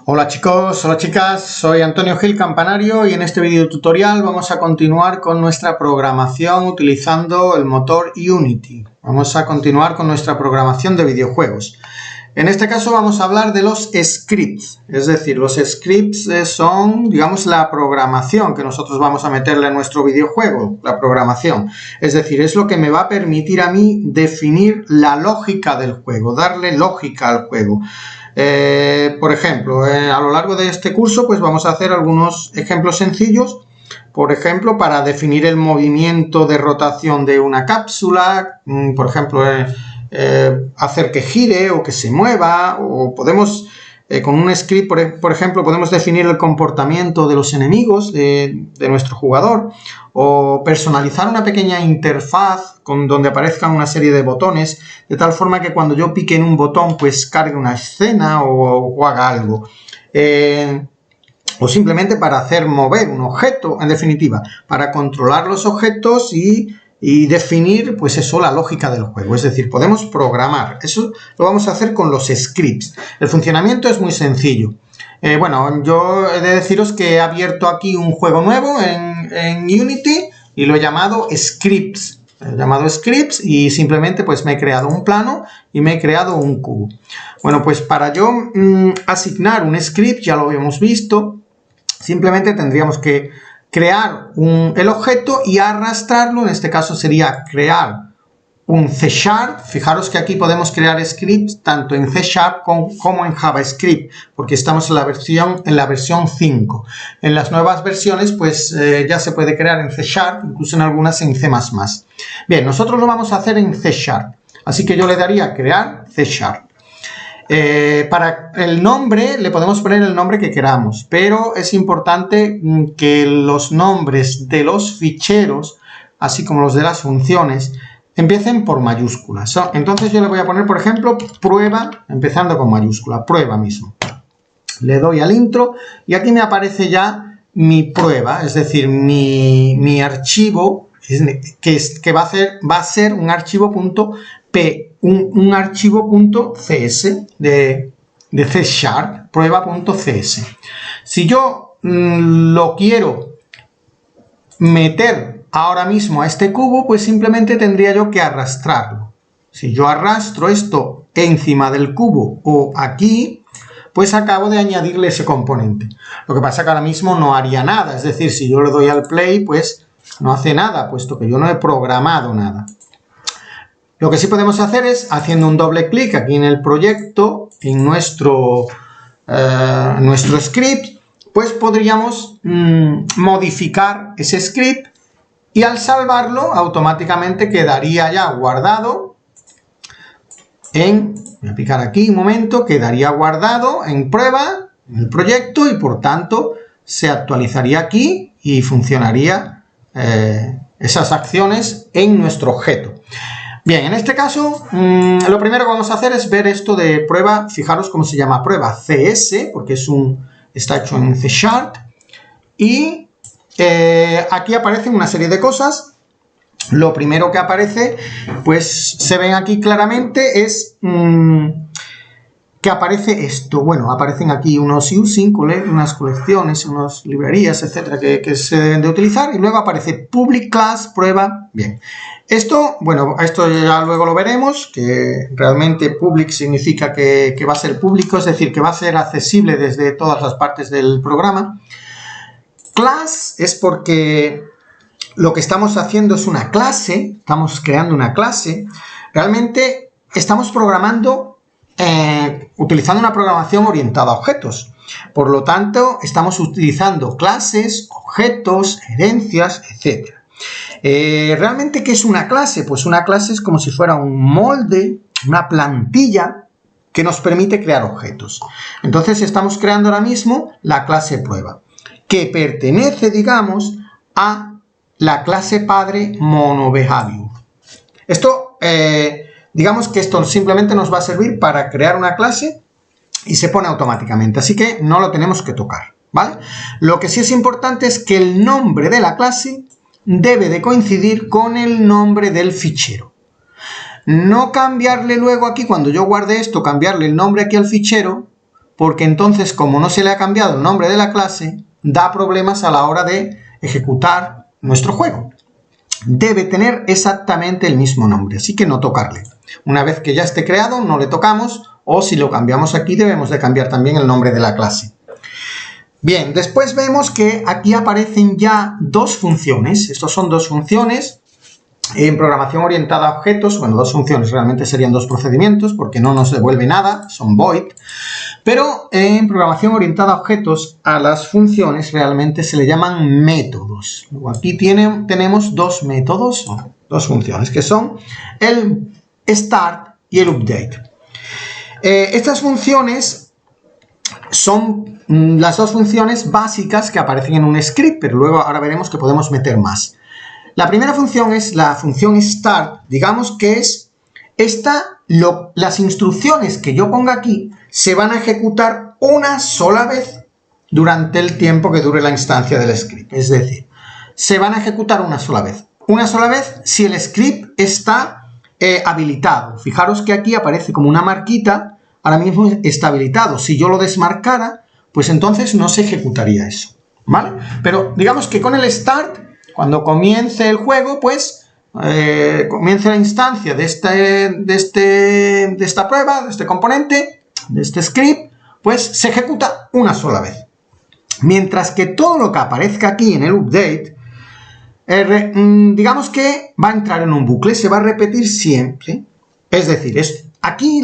Hola chicos, hola chicas, soy Antonio Gil Campanario y en este video tutorial vamos a continuar con nuestra programación utilizando el motor Unity. Vamos a continuar con nuestra programación de videojuegos. En este caso vamos a hablar de los scripts, es decir, los scripts son, digamos, la programación que nosotros vamos a meterle a nuestro videojuego, la programación. Es decir, es lo que me va a permitir a mí definir la lógica del juego, darle lógica al juego. Por ejemplo, a lo largo de este curso pues vamos a hacer algunos ejemplos sencillos. Por ejemplo, para definir el movimiento de rotación de una cápsula, por ejemplo, hacer que gire o que se mueva, o podemos, con un script, por ejemplo, podemos definir el comportamiento de los enemigos de nuestro jugador, o personalizar una pequeña interfaz donde aparezcan una serie de botones, de tal forma que cuando yo pique en un botón, pues cargue una escena o haga algo. O simplemente para hacer mover un objeto, en definitiva, para controlar los objetos y definir, pues eso, la lógica del juego. Es decir, podemos programar. Eso lo vamos a hacer con los scripts. El funcionamiento es muy sencillo. Bueno, yo he de deciros que he abierto aquí un juego nuevo en Unity y lo he llamado Scripts. He llamado Scripts y simplemente pues me he creado un plano y me he creado un cubo. Bueno, pues para yo asignar un script, ya lo habíamos visto, simplemente tendríamos que crear el objeto y arrastrarlo. En este caso sería crear un C#. Fijaros que aquí podemos crear scripts tanto en C# como en JavaScript, porque estamos en la versión 5. En las nuevas versiones pues ya se puede crear en C#, incluso en algunas en C++. Bien, nosotros lo vamos a hacer en C#, así que yo le daría a crear C#. Para el nombre le podemos poner el nombre que queramos, pero es importante que los nombres de los ficheros, así como los de las funciones, empiecen por mayúsculas. Entonces yo le voy a poner, por ejemplo, prueba, empezando con mayúscula, prueba mismo. Le doy al intro y aquí me aparece ya mi prueba, es decir, mi archivo, que va a ser un archivo .p, un archivo .cs de C#, prueba.cs. Si yo lo quiero meter ahora mismo a este cubo, pues simplemente tendría yo que arrastrarlo. Si yo arrastro esto encima del cubo o aquí, pues acabo de añadirle ese componente. Lo que pasa que ahora mismo no haría nada, es decir, si yo le doy al play, pues no hace nada, puesto que yo no he programado nada. Lo que sí podemos hacer es, haciendo un doble clic aquí en el proyecto, en nuestro script, pues podríamos modificar ese script y al salvarlo automáticamente quedaría ya guardado voy a picar aquí un momento, quedaría guardado en prueba, en el proyecto, y por tanto se actualizaría aquí y funcionaría esas acciones en nuestro objeto. Bien, en este caso, lo primero que vamos a hacer es ver esto de prueba. Fijaros cómo se llama prueba, CS, porque está hecho en C#. Y aquí aparecen una serie de cosas. Lo primero que aparece, pues se ven aquí claramente, es que aparece esto. Bueno, aparecen aquí unos using, unas colecciones, unas librerías, etcétera, que se deben de utilizar. Y luego aparece public class, prueba. Bien. Esto, bueno, esto ya luego lo veremos, que realmente public significa que va a ser público, es decir, que va a ser accesible desde todas las partes del programa. Class es porque lo que estamos haciendo es una clase, estamos creando una clase. Realmente estamos programando, utilizando una programación orientada a objetos. Por lo tanto, estamos utilizando clases, objetos, herencias, etcétera. ¿Realmente qué es una clase? Pues una clase es como si fuera un molde, una plantilla que nos permite crear objetos. Entonces estamos creando ahora mismo la clase prueba, que pertenece, digamos, a la clase padre MonoBehavior. Esto, digamos que esto simplemente nos va a servir para crear una clase y se pone automáticamente, así que no lo tenemos que tocar, ¿vale? Lo que sí es importante es que el nombre de la clase debe de coincidir con el nombre del fichero. No cambiarle luego aquí, cuando yo guarde esto, cambiarle el nombre aquí al fichero, porque entonces, como no se le ha cambiado el nombre de la clase, da problemas a la hora de ejecutar nuestro juego. Debe tener exactamente el mismo nombre, así que no tocarle. Una vez que ya esté creado, no le tocamos, o si lo cambiamos aquí, debemos de cambiar también el nombre de la clase. Bien, después vemos que aquí aparecen ya dos funciones. Estos son dos funciones en programación orientada a objetos. Bueno, dos funciones, realmente serían dos procedimientos porque no nos devuelve nada, son void. Pero en programación orientada a objetos, a las funciones realmente se le llaman métodos. Luego aquí tenemos dos métodos, dos funciones, que son el start y el update. Estas funciones son las dos funciones básicas que aparecen en un script, pero luego ahora veremos que podemos meter más. La primera función es la función start, digamos que es las instrucciones que yo ponga aquí se van a ejecutar una sola vez durante el tiempo que dure la instancia del script. Es decir, se van a ejecutar una sola vez. Una sola vez si el script está habilitado. Fijaros que aquí aparece como una marquita, ahora mismo está habilitado. Si yo lo desmarcara, pues entonces no se ejecutaría eso, ¿vale? Pero digamos que con el start, cuando comience el juego, pues comience la instancia de esta prueba, de este componente, de este script, pues se ejecuta una sola vez. Mientras que todo lo que aparezca aquí en el update, digamos que va a entrar en un bucle, se va a repetir siempre. Es decir, aquí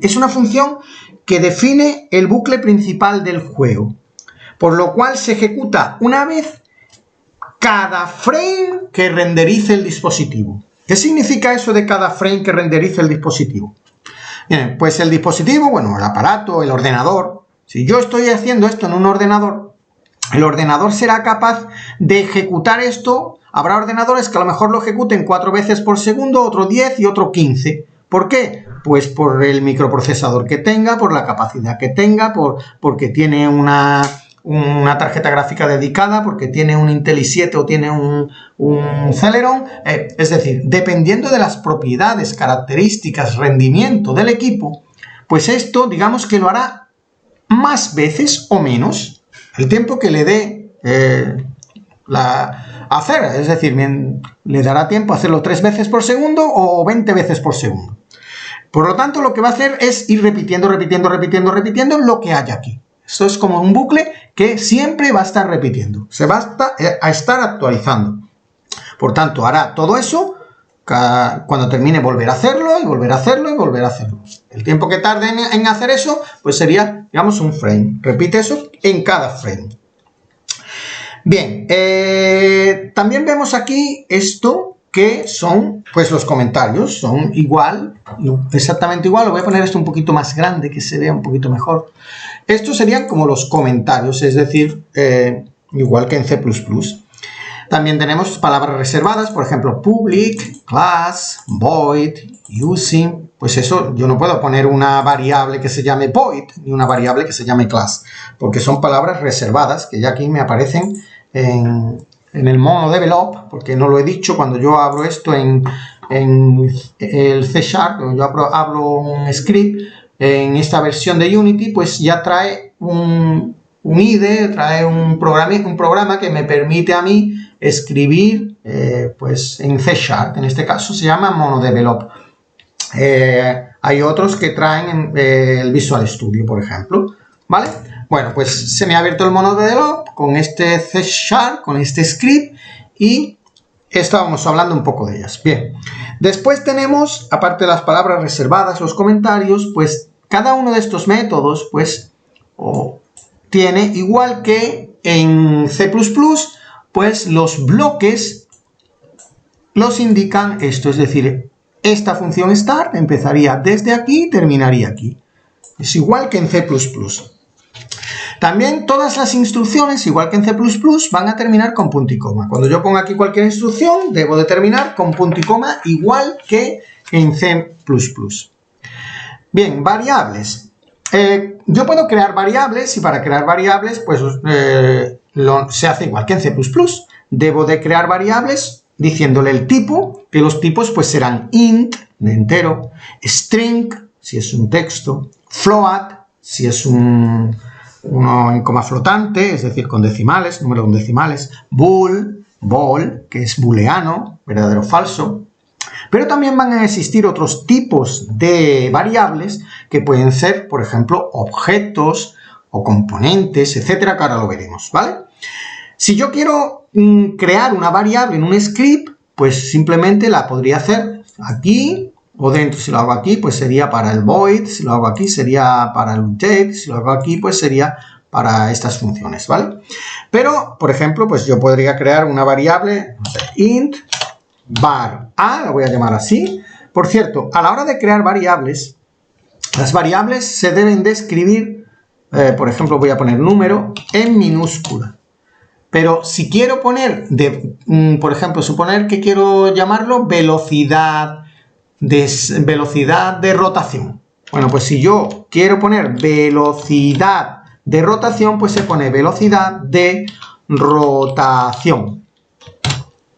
es una función que define el bucle principal del juego, por lo cual se ejecuta una vez cada frame que renderice el dispositivo. ¿Qué significa eso de cada frame que renderice el dispositivo? Bien, pues el dispositivo, bueno, el aparato, el ordenador, si yo estoy haciendo esto en un ordenador, el ordenador será capaz de ejecutar esto. Habrá ordenadores que a lo mejor lo ejecuten 4 veces por segundo, otro 10 y otro 15. ¿Por qué? Pues por el microprocesador que tenga, por la capacidad que tenga, porque tiene una tarjeta gráfica dedicada, porque tiene un Intel i7 o tiene un Celeron. Es decir, dependiendo de las propiedades, características, rendimiento del equipo, pues esto digamos que lo hará más veces o menos el tiempo que le dé hacer. Es decir, le dará tiempo a hacerlo 3 veces por segundo o 20 veces por segundo. Por lo tanto, lo que va a hacer es ir repitiendo lo que hay aquí. Esto es como un bucle que siempre va a estar repitiendo. Se va a estar actualizando. Por tanto, hará todo eso. Cuando termine, volver a hacerlo y volver a hacerlo y volver a hacerlo. El tiempo que tarde en hacer eso, pues sería, digamos, un frame. Repite eso en cada frame. Bien, también vemos aquí esto que son, pues los comentarios, son exactamente igual. Lo voy a poner esto un poquito más grande, que se vea un poquito mejor. Estos serían como los comentarios, es decir, igual que en C++. También tenemos palabras reservadas, por ejemplo, public, class, void, using. Pues eso, yo no puedo poner una variable que se llame void, ni una variable que se llame class, porque son palabras reservadas, que ya aquí me aparecen en el monodevelop, porque no lo he dicho, cuando yo abro esto en el C#, yo abro un script, en esta versión de Unity, pues ya trae un IDE, trae un programa que me permite a mí escribir pues en C#, en este caso se llama monodevelop. Hay otros que traen el Visual Studio, por ejemplo, ¿vale? Bueno, pues se me ha abierto el monodevelop con este C#, con este script, y estábamos hablando un poco de ellas. Bien, después tenemos, aparte de las palabras reservadas, los comentarios, pues cada uno de estos métodos, pues, tiene, igual que en C++, pues los bloques los indican esto, es decir, esta función start empezaría desde aquí y terminaría aquí. Es igual que en C++. También todas las instrucciones, igual que en C++, van a terminar con punto y coma. Cuando yo ponga aquí cualquier instrucción, debo de terminar con punto y coma, igual que en C++. Bien, variables. Yo puedo crear variables, y para crear variables, pues se hace igual que en C++. Debo de crear variables diciéndole el tipo, que los tipos pues serán int, de entero, string, si es un texto, float, si es uno en coma flotante, es decir, con decimales, número con decimales, bool, que es booleano, verdadero o falso. Pero también van a existir otros tipos de variables que pueden ser, por ejemplo, objetos o componentes, etcétera, que ahora lo veremos, ¿vale? Si yo quiero crear una variable en un script, pues simplemente la podría hacer aquí o dentro. Si lo hago aquí, pues sería para el void, si lo hago aquí sería para el update, si lo hago aquí, pues sería para estas funciones, ¿vale? Pero, por ejemplo, pues yo podría crear una variable, no sé, int var a, la voy a llamar así. Por cierto, a la hora de crear variables, las variables se deben de escribir, por ejemplo, voy a poner número en minúscula. Pero si quiero poner, por ejemplo, suponer que quiero llamarlo velocidad de rotación. Bueno, pues si yo quiero poner velocidad de rotación, pues se pone velocidad de rotación.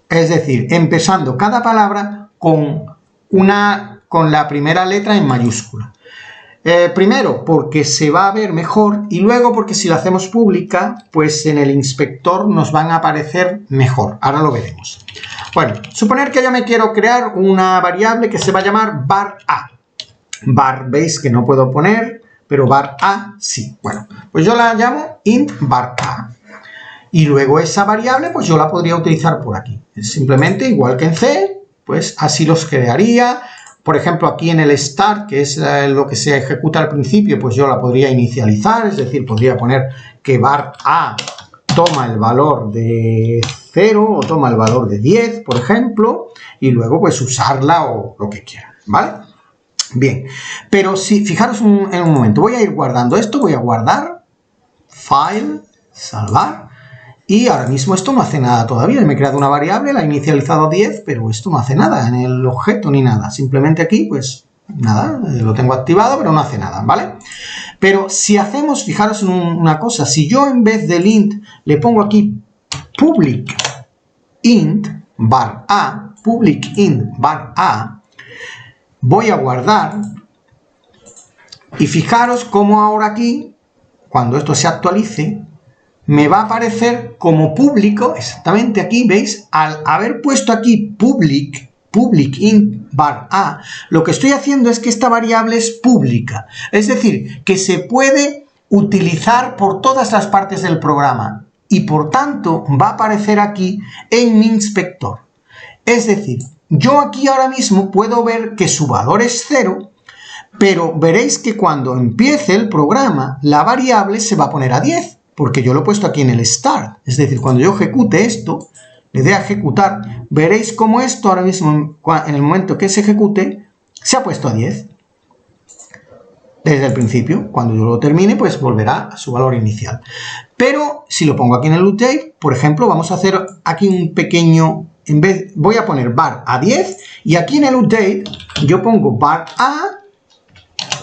Es decir, empezando cada palabra con la primera letra en mayúscula. Primero, porque se va a ver mejor, y luego porque si lo hacemos pública, pues en el inspector nos van a aparecer mejor. Ahora lo veremos. Bueno, suponer que yo me quiero crear una variable que se va a llamar var a. Var, veis que no puedo poner, pero var a sí. Bueno, pues yo la llamo int var a. Y luego esa variable, pues yo la podría utilizar por aquí. Es simplemente igual que en C, pues así los crearía. Por ejemplo, aquí en el start, que es lo que se ejecuta al principio, pues yo la podría inicializar, es decir, podría poner que var a toma el valor de 0 o toma el valor de 10, por ejemplo, y luego pues usarla o lo que quiera, ¿vale? Bien, pero si, fijaros en un momento, voy a ir guardando esto, voy a guardar, file, salvar. Y ahora mismo esto no hace nada todavía. Me he creado una variable, la he inicializado a 10, pero esto no hace nada en el objeto ni nada. Simplemente aquí, pues nada, lo tengo activado, pero no hace nada, ¿vale? Pero si hacemos, fijaros en una cosa, si yo en vez del int le pongo aquí public int var a, voy a guardar y fijaros cómo ahora aquí, cuando esto se actualice, me va a aparecer como público, exactamente aquí, ¿veis? Al haber puesto aquí public int var a, lo que estoy haciendo es que esta variable es pública. Es decir, que se puede utilizar por todas las partes del programa y por tanto va a aparecer aquí en mi inspector. Es decir, yo aquí ahora mismo puedo ver que su valor es 0, pero veréis que cuando empiece el programa, la variable se va a poner a 10. Porque yo lo he puesto aquí en el start. Es decir, cuando yo ejecute esto, le dé a ejecutar, veréis cómo esto ahora mismo, en el momento que se ejecute, se ha puesto a 10. Desde el principio, cuando yo lo termine, pues volverá a su valor inicial. Pero si lo pongo aquí en el update, por ejemplo, vamos a hacer aquí un pequeño, voy a poner var a 10, y aquí en el update yo pongo var a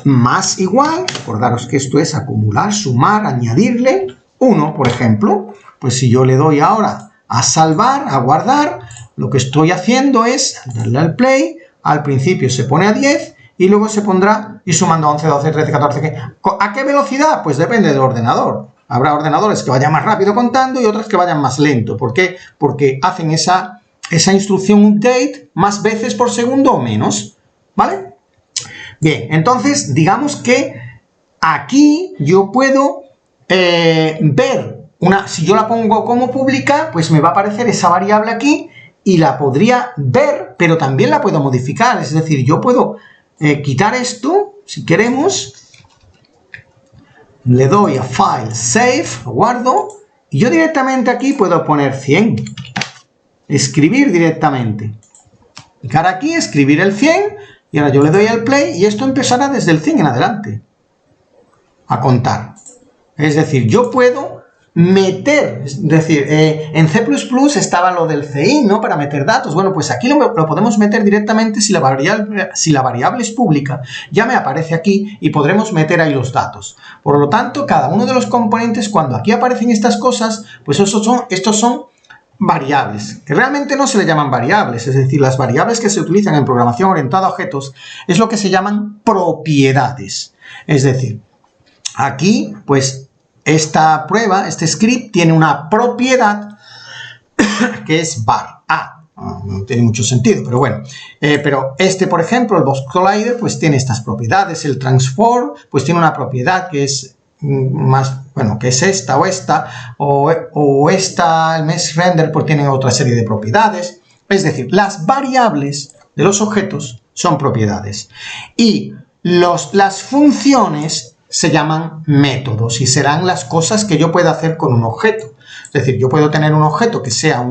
más igual, recordaros que esto es acumular, sumar, añadirle 1, por ejemplo. Pues si yo le doy ahora a salvar, a guardar, lo que estoy haciendo es darle al play, al principio se pone a 10 y luego se pondrá y sumando 11, 12, 13, 14, ¿a qué velocidad? Pues depende del ordenador. Habrá ordenadores que vayan más rápido contando y otros que vayan más lento. ¿Por qué? Porque hacen esa instrucción update más veces por segundo o menos, ¿vale? Bien, entonces digamos que aquí yo puedo ver si yo la pongo como pública, pues me va a aparecer esa variable aquí y la podría ver, pero también la puedo modificar. Es decir, yo puedo quitar esto, si queremos, le doy a File, Save, lo guardo, y yo directamente aquí puedo poner 100, escribir directamente. Clicar aquí, escribir el 100, y ahora yo le doy al play y esto empezará desde el 100 en adelante a contar. Es decir, yo puedo meter, es decir, en C++ estaba lo del CIN, ¿no? Para meter datos. Bueno, pues aquí lo podemos meter directamente si la variable es pública. Ya me aparece aquí y podremos meter ahí los datos. Por lo tanto, cada uno de los componentes, cuando aquí aparecen estas cosas, pues estos son variables, que realmente no se le llaman variables. Es decir, las variables que se utilizan en programación orientada a objetos es lo que se llaman propiedades. Es decir, aquí, pues, esta prueba, este script, tiene una propiedad que es var a. No tiene mucho sentido, pero bueno. Pero por ejemplo, el Box Collider, pues tiene estas propiedades. El Transform, pues tiene una propiedad que es más, bueno, que es esta, o esta, el Mesh Render, pues tiene otra serie de propiedades. Es decir, las variables de los objetos son propiedades. Y las funciones se llaman métodos y serán las cosas que yo pueda hacer con un objeto. Es decir, yo puedo tener un objeto que sea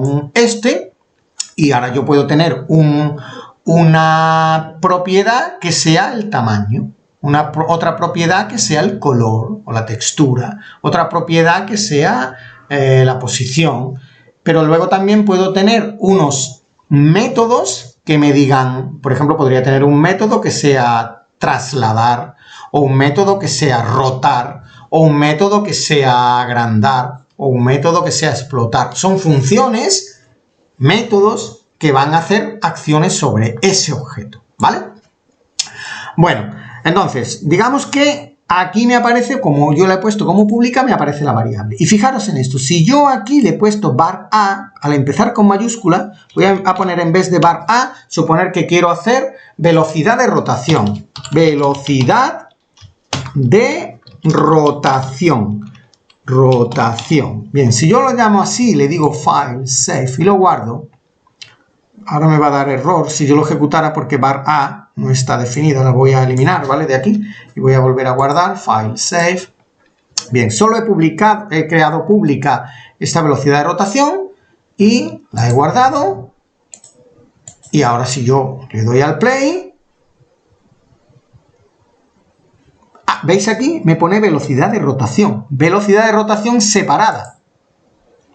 y ahora yo puedo tener una propiedad que sea el tamaño, otra propiedad que sea el color o la textura, otra propiedad que sea la posición, pero luego también puedo tener unos métodos que me digan, por ejemplo, podría tener un método que sea trasladar, o un método que sea rotar, o un método que sea agrandar, o un método que sea explotar. Son funciones, métodos que van a hacer acciones sobre ese objeto, ¿vale? Bueno, entonces, digamos que aquí me aparece, como yo le he puesto como pública, me aparece la variable. Y fijaros en esto, si yo aquí le he puesto var a, al empezar con mayúscula, voy a poner en vez de var a, suponer que quiero hacer velocidad de rotación. Velocidad de rotación. Rotación. Bien, si yo lo llamo así, le digo file, save y lo guardo, ahora me va a dar error si yo lo ejecutara porque var a no está definida, la voy a eliminar, ¿vale? De aquí y voy a volver a guardar, file, save. Bien, solo he creado pública esta velocidad de rotación y la he guardado. Y ahora si yo le doy al play, ¿veis aquí? Me pone velocidad de rotación separada.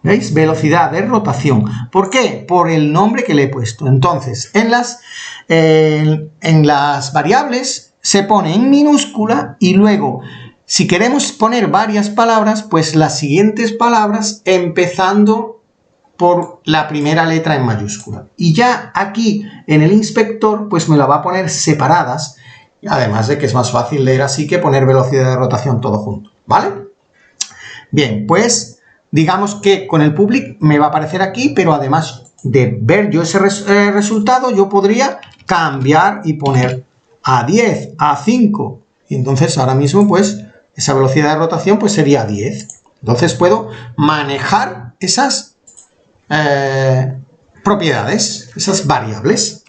¿Veis? Velocidad de rotación. ¿Por qué? Por el nombre que le he puesto. Entonces, en las variables se pone en minúscula y luego, si queremos poner varias palabras, pues las siguientes palabras empezando por la primera letra en mayúscula. Y ya aquí en el inspector, pues me la va a poner separadas. Además de que es más fácil leer así que poner velocidad de rotación todo junto, ¿vale? Bien, pues digamos que con el public me va a aparecer aquí, pero además de ver yo ese resultado, yo podría cambiar y poner a 10, a 5. Y entonces ahora mismo, pues, esa velocidad de rotación pues sería 10. Entonces puedo manejar esas propiedades, esas variables.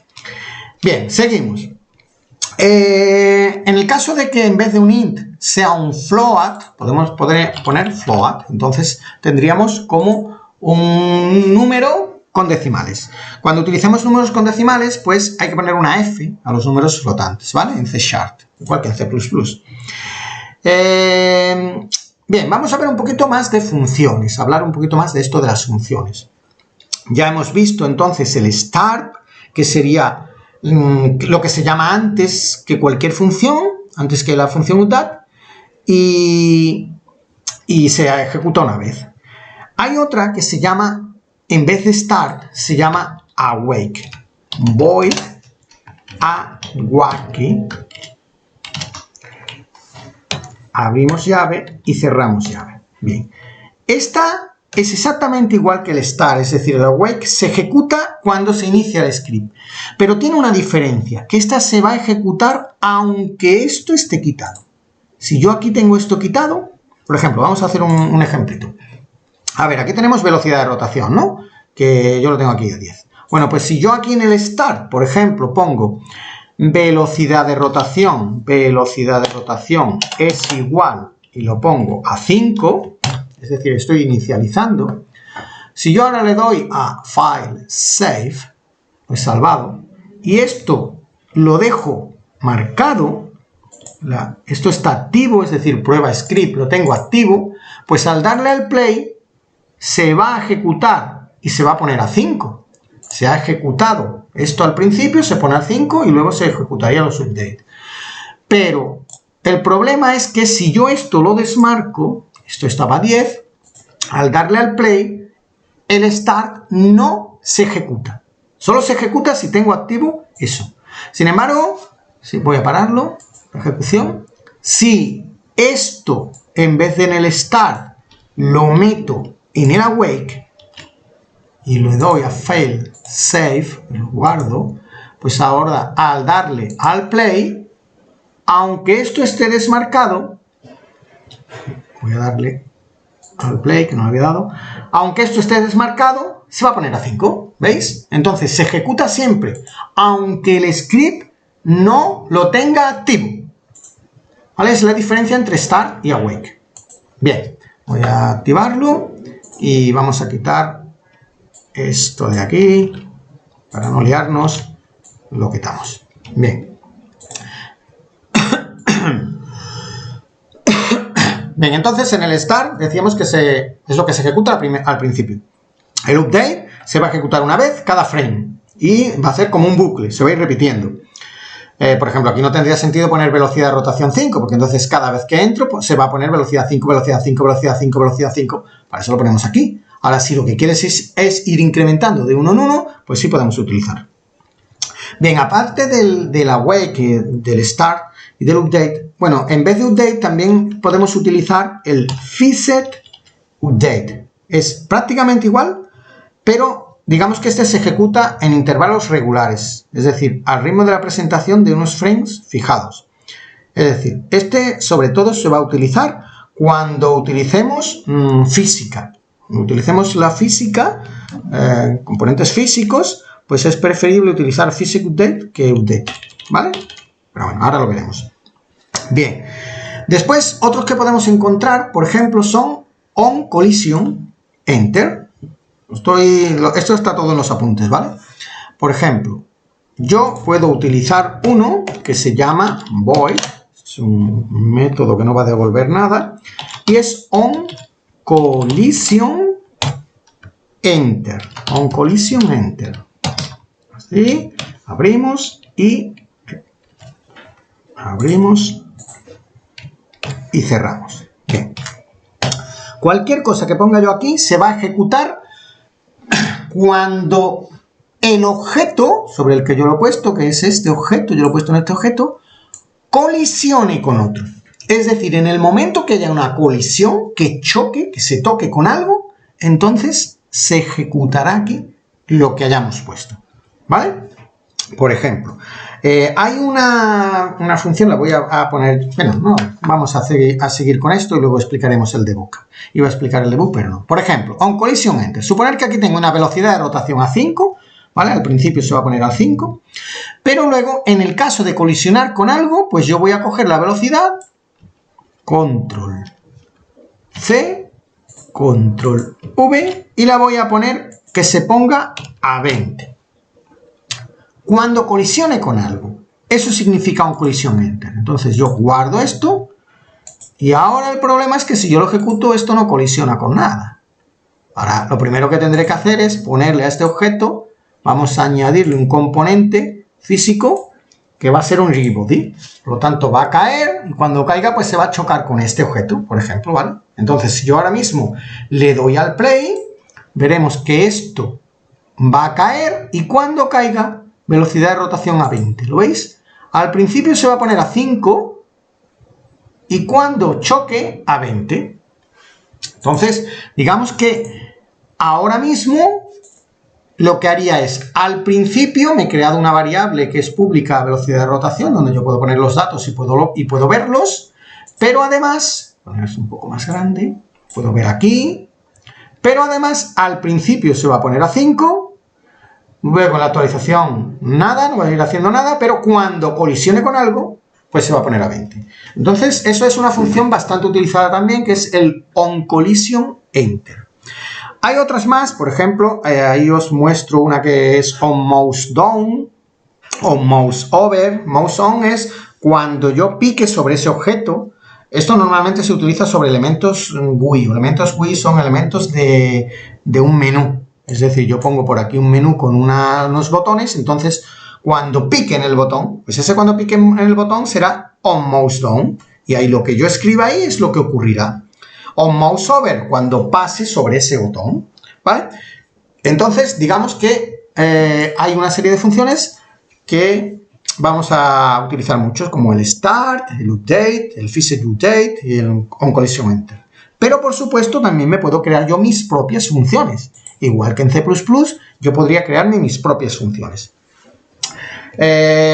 Bien, seguimos. En el caso de que en vez de un int sea un float, podemos poner float, entonces tendríamos como un número con decimales. Cuando utilicemos números con decimales, pues hay que poner una F a los números flotantes, ¿vale? En C#, igual que en C++. Bien, vamos a ver un poquito más de funciones, hablar un poquito más de esto de las funciones. Ya hemos visto entonces el start, que sería lo que se llama antes que cualquier función, antes que la función UTAT, y se ejecuta una vez. Hay otra que se llama, en vez de start, se llama awake. Void awake. Abrimos llave y cerramos llave. Bien. Esta es exactamente igual que el start, es decir, el awake se ejecuta cuando se inicia el script. Pero tiene una diferencia, que esta se va a ejecutar aunque esto esté quitado. Si yo aquí tengo esto quitado, por ejemplo, vamos a hacer un ejemplito. A ver, aquí tenemos velocidad de rotación, ¿no? Que yo lo tengo aquí a 10. Bueno, pues si yo aquí en el start, por ejemplo, pongo velocidad de rotación es igual, y lo pongo a 5, es decir, estoy inicializando. Si yo ahora le doy a File, Save, pues salvado, y esto lo dejo marcado, esto está activo, es decir, prueba script, lo tengo activo, pues al darle al play, se va a ejecutar y se va a poner a 5. Se ha ejecutado esto al principio, se pone a 5 y luego se ejecutaría los updates. Pero el problema es que si yo esto lo desmarco, esto estaba a 10, al darle al play, el start no se ejecuta. Solo se ejecuta si tengo activo eso. Sin embargo, si voy a pararlo, la ejecución, si esto, en vez de en el start, lo meto en el awake y le doy a fail save, lo guardo, pues ahora al darle al play, aunque esto esté desmarcado, voy a darle al play que no lo había dado, aunque esto esté desmarcado, se va a poner a 5, ¿veis? Entonces se ejecuta siempre, aunque el script no lo tenga activo, ¿vale? Es la diferencia entre start y awake. Bien, voy a activarlo y vamos a quitar esto de aquí, para no liarnos, lo quitamos. Bien. Bien, entonces en el start decíamos que es lo que se ejecuta al principio. El update se va a ejecutar una vez cada frame y va a hacer como un bucle, se va a ir repitiendo. Por ejemplo, aquí no tendría sentido poner velocidad de rotación 5, porque entonces cada vez que entro pues, se va a poner velocidad 5, velocidad 5, velocidad 5, velocidad 5. Para eso lo ponemos aquí. Ahora, si lo que quieres es ir incrementando de uno en uno, pues sí podemos utilizar. Bien, aparte del awake, del start y del update, bueno, en vez de update también podemos utilizar el fixed update. Es prácticamente igual, pero digamos que este se ejecuta en intervalos regulares, es decir, al ritmo de la presentación de unos frames fijados. Es decir, este sobre todo se va a utilizar cuando utilicemos física. Cuando utilicemos la física, componentes físicos, pues es preferible utilizar Physics Update que Update, ¿vale? Pero bueno, ahora lo veremos. Bien, después otros que podemos encontrar, por ejemplo, son OnCollision Enter. Esto está todo en los apuntes, ¿vale? Por ejemplo, yo puedo utilizar uno que se llama Void, es un método que no va a devolver nada, y es OnCollision Enter. OnCollision Enter. Así, abrimos y cerramos. Bien. Cualquier cosa que ponga yo aquí se va a ejecutar cuando el objeto sobre el que yo lo he puesto, que es este objeto, yo lo he puesto en este objeto, colisione con otro. Es decir, en el momento que haya una colisión, que choque, que se toque con algo, entonces se ejecutará aquí lo que hayamos puesto. ¿Vale? Por ejemplo, hay una función, la voy a poner, bueno, no, vamos a seguir con esto y luego explicaremos el debug. Iba a explicar el debug, pero no. Por ejemplo, OnCollision Enter. Suponer que aquí tengo una velocidad de rotación a 5, ¿vale? Al principio se va a poner a 5, pero luego, en el caso de colisionar con algo, pues yo voy a coger la velocidad, Control C, Control V, y la voy a poner que se ponga a 20. Cuando colisione con algo, eso significa OnCollision Enter. Entonces yo guardo esto y ahora el problema es que si yo lo ejecuto esto no colisiona con nada. Ahora lo primero que tendré que hacer es ponerle a este objeto, vamos a añadirle un componente físico que va a ser un G-Body. Por lo tanto va a caer y cuando caiga pues se va a chocar con este objeto, por ejemplo, ¿vale? Entonces si yo ahora mismo le doy al play, veremos que esto va a caer y cuando caiga, velocidad de rotación a 20, ¿lo veis? Al principio se va a poner a 5 y cuando choque a 20. Entonces, digamos que ahora mismo lo que haría es, al principio me he creado una variable que es pública velocidad de rotación, donde yo puedo poner los datos y puedo verlos, pero además, ponerse un poco más grande, puedo ver aquí, pero además al principio se va a poner a 5, luego en la actualización nada, no va a ir haciendo nada, pero cuando colisione con algo, pues se va a poner a 20. Entonces, eso es una función bastante utilizada también, que es el OnCollision Enter. Hay otras más, por ejemplo, ahí os muestro una que es OnMouseDown, OnMouseOver. MouseOn es cuando yo pique sobre ese objeto. Esto normalmente se utiliza sobre elementos GUI. Elementos GUI son elementos de un menú. Es decir, yo pongo por aquí un menú con unos botones, entonces cuando pique en el botón, pues ese cuando pique en el botón será OnMouseDown, y ahí lo que yo escriba ahí es lo que ocurrirá. OnMouseOver, cuando pase sobre ese botón, ¿vale? Entonces, digamos que hay una serie de funciones que vamos a utilizar muchos como el start, el update, el fixed update y el onCollisionEnter. Pero por supuesto también me puedo crear yo mis propias funciones. Igual que en C++, yo podría crearme mis propias funciones.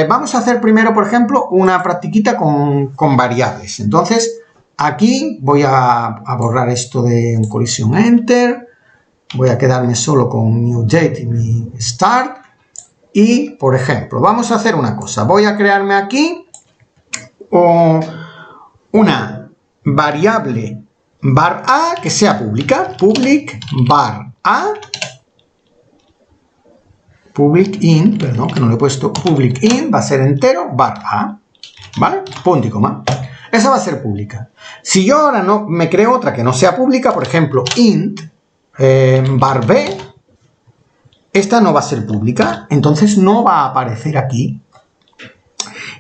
Vamos a hacer primero, por ejemplo, una practiquita con variables. Entonces, aquí voy a borrar esto de onCollisionEnter. Voy a quedarme solo con mi update y mi start. Y, por ejemplo, vamos a hacer una cosa. Voy a crearme aquí una variable var a que sea pública. Public var a. Public int, perdón, que no le he puesto public int, va a ser entero var a. ¿Vale? Punto y coma. Esa va a ser pública. Si yo ahora no me creo otra que no sea pública, por ejemplo, int var b, esta no va a ser pública, entonces no va a aparecer aquí.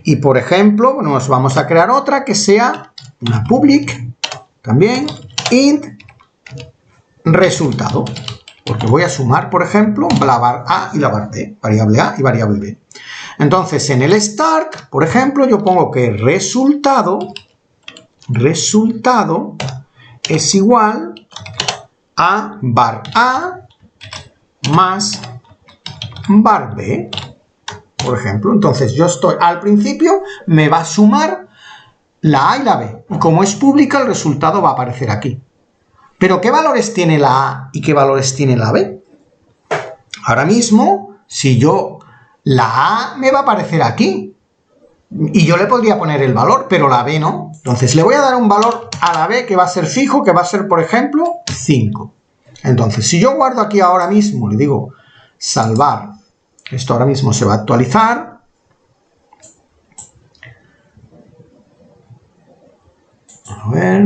Y por ejemplo, nos vamos a crear otra que sea una public, también, int resultado. Porque voy a sumar, por ejemplo, la var a y la var b, variable a y variable b. Entonces, en el start, por ejemplo, yo pongo que resultado es igual a var a más var b, por ejemplo. Entonces, yo estoy, al principio, me va a sumar la a y la b. Y como es pública, el resultado va a aparecer aquí. Pero, ¿qué valores tiene la a y qué valores tiene la b? Ahora mismo, si yo, la a me va a aparecer aquí. Y yo le podría poner el valor, pero la b no. Entonces, le voy a dar un valor a la b que va a ser fijo, que va a ser, por ejemplo, 5. Entonces, si yo guardo aquí ahora mismo, le digo salvar, esto ahora mismo se va a actualizar. A ver.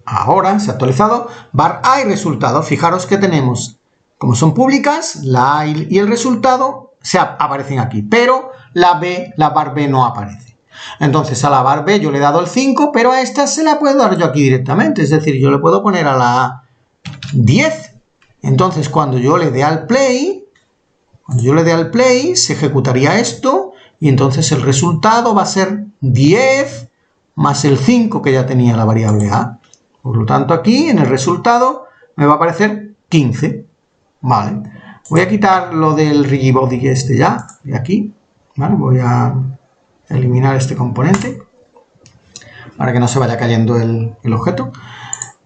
Ahora se ha actualizado var a y resultado. Fijaros que tenemos, como son públicas, la a y el resultado aparecen aquí, pero la var b no aparece. Entonces a la var b yo le he dado el 5, pero a esta se la puedo dar yo aquí directamente, es decir, yo le puedo poner a la a 10. Entonces cuando yo le dé al play, se ejecutaría esto y entonces el resultado va a ser 10 más el 5 que ya tenía la variable a. Por lo tanto, aquí en el resultado me va a aparecer 15. Vale. Voy a quitar lo del rigibody este ya, de aquí. ¿Vale? Voy a eliminar este componente para que no se vaya cayendo el objeto.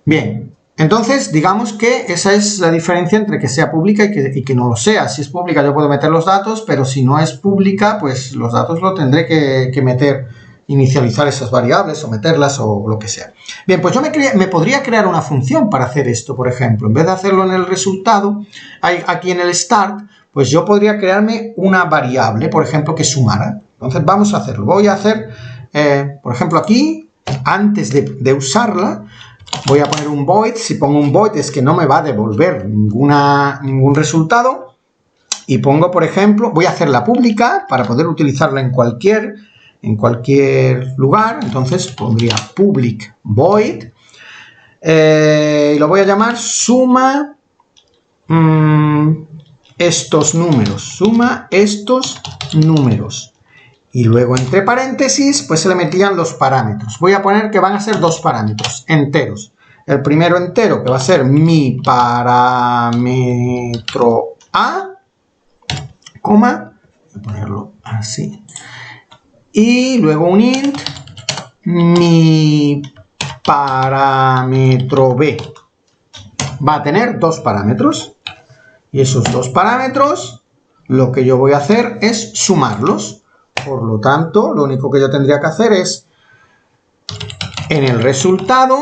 Bien, entonces digamos que esa es la diferencia entre que sea pública y que no lo sea. Si es pública yo puedo meter los datos, pero si no es pública, pues los datos los tendré que meter, inicializar esas variables o meterlas o lo que sea. Bien, pues yo me podría crear una función para hacer esto, por ejemplo. En vez de hacerlo en el resultado, aquí en el start, pues yo podría crearme una variable, por ejemplo, que sumara. Entonces vamos a hacerlo. Voy a hacer, por ejemplo, aquí, antes de usarla, voy a poner un void. Si pongo un void es que no me va a devolver ningún resultado. Y pongo, por ejemplo, voy a hacerla pública para poder utilizarla en cualquier lugar. Entonces pondría public void y lo voy a llamar suma estos números, y luego entre paréntesis pues se le metían los parámetros. Voy a poner que van a ser dos parámetros enteros. El primero entero que va a ser mi parámetro a, coma, voy a ponerlo así. Y luego un int, mi parámetro b. Va a tener dos parámetros. Y esos dos parámetros, lo que yo voy a hacer es sumarlos. Por lo tanto, lo único que yo tendría que hacer es, en el resultado,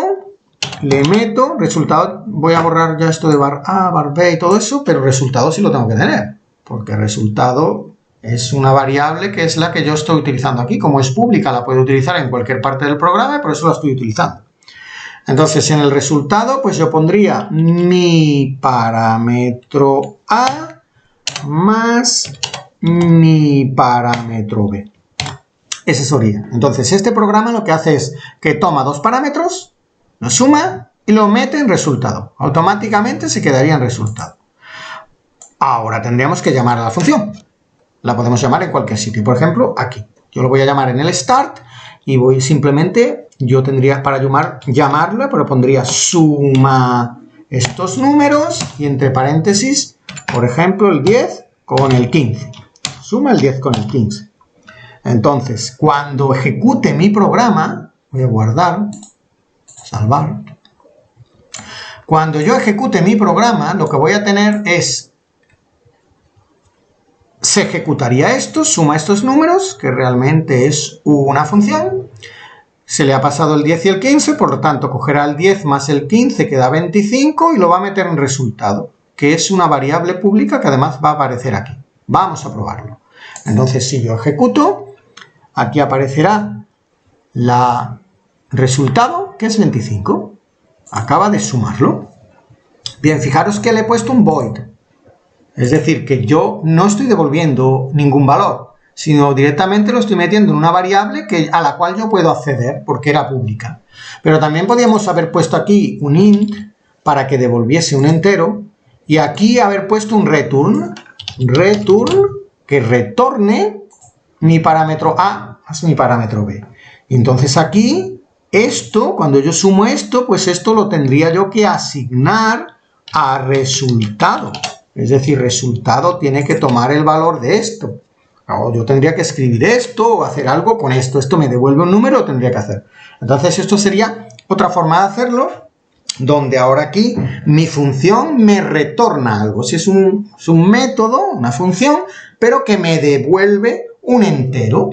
le meto, resultado, voy a borrar ya esto de var a, var b y todo eso, pero resultado sí lo tengo que tener. Porque el resultado es una variable que es la que yo estoy utilizando aquí. Como es pública, la puedo utilizar en cualquier parte del programa y por eso la estoy utilizando. Entonces, en el resultado, pues yo pondría mi parámetro a más mi parámetro b. Ese sería. Entonces, este programa lo que hace es que toma dos parámetros, los suma y lo mete en resultado. Automáticamente se quedaría en resultado. ahora tendríamos que llamar a la función. La podemos llamar en cualquier sitio, por ejemplo, aquí. Yo lo voy a llamar en el start y voy simplemente, yo tendría para llamarla, pero pondría suma estos números y entre paréntesis, por ejemplo, el 10 con el 15. Suma el 10 con el 15. Entonces, cuando ejecute mi programa, voy a guardar, salvar. Cuando yo ejecute mi programa, lo que voy a tener es, se ejecutaría esto, suma estos números, que realmente es una función. Se le ha pasado el 10 y el 15, por lo tanto, cogerá el 10 más el 15, que da 25, y lo va a meter en resultado, que es una variable pública que además va a aparecer aquí. Vamos a probarlo. Entonces, si yo ejecuto, aquí aparecerá el resultado, que es 25. Acaba de sumarlo. Bien, fijaros que le he puesto un void. Es decir, que yo no estoy devolviendo ningún valor, sino directamente lo estoy metiendo en una variable a la cual yo puedo acceder, porque era pública. Pero también podíamos haber puesto aquí un int para que devolviese un entero, y aquí haber puesto un return que retorne mi parámetro A más mi parámetro B. Y entonces aquí, esto, cuando yo sumo esto, pues esto lo tendría yo que asignar a resultado. Es decir, resultado tiene que tomar el valor de esto. O yo tendría que escribir esto o hacer algo con esto. Esto me devuelve un número, lo tendría que hacer. Entonces esto sería otra forma de hacerlo, donde ahora aquí mi función me retorna algo. Si es un método, una función, pero que me devuelve un entero.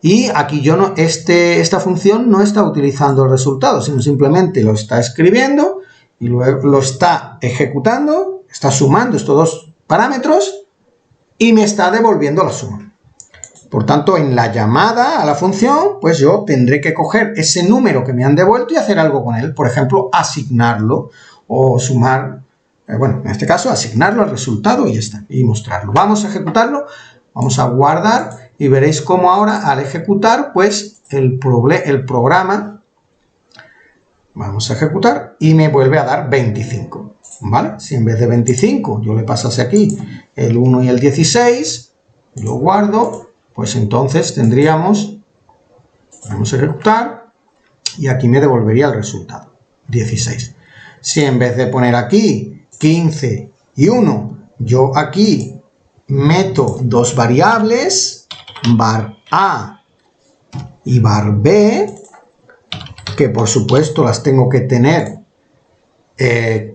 Y aquí yo no, esta función no está utilizando el resultado, sino simplemente lo está escribiendo y luego lo está ejecutando, está sumando estos dos parámetros y me está devolviendo la suma. Por tanto, en la llamada a la función, pues yo tendré que coger ese número que me han devuelto y hacer algo con él. Por ejemplo, asignarlo o sumar, bueno, en este caso, asignarlo al resultado y ya está, y mostrarlo. Vamos a ejecutarlo, vamos a guardar y veréis cómo ahora al ejecutar, pues el programa, vamos a ejecutar y me vuelve a dar 25. ¿Vale? Si en vez de 25 yo le pasase aquí el 1 y el 16, lo guardo, pues entonces tendríamos, vamos a ejecutar, y aquí me devolvería el resultado, 16. Si en vez de poner aquí 15 y 1, yo aquí meto dos variables, var A y var B, que por supuesto las tengo que tener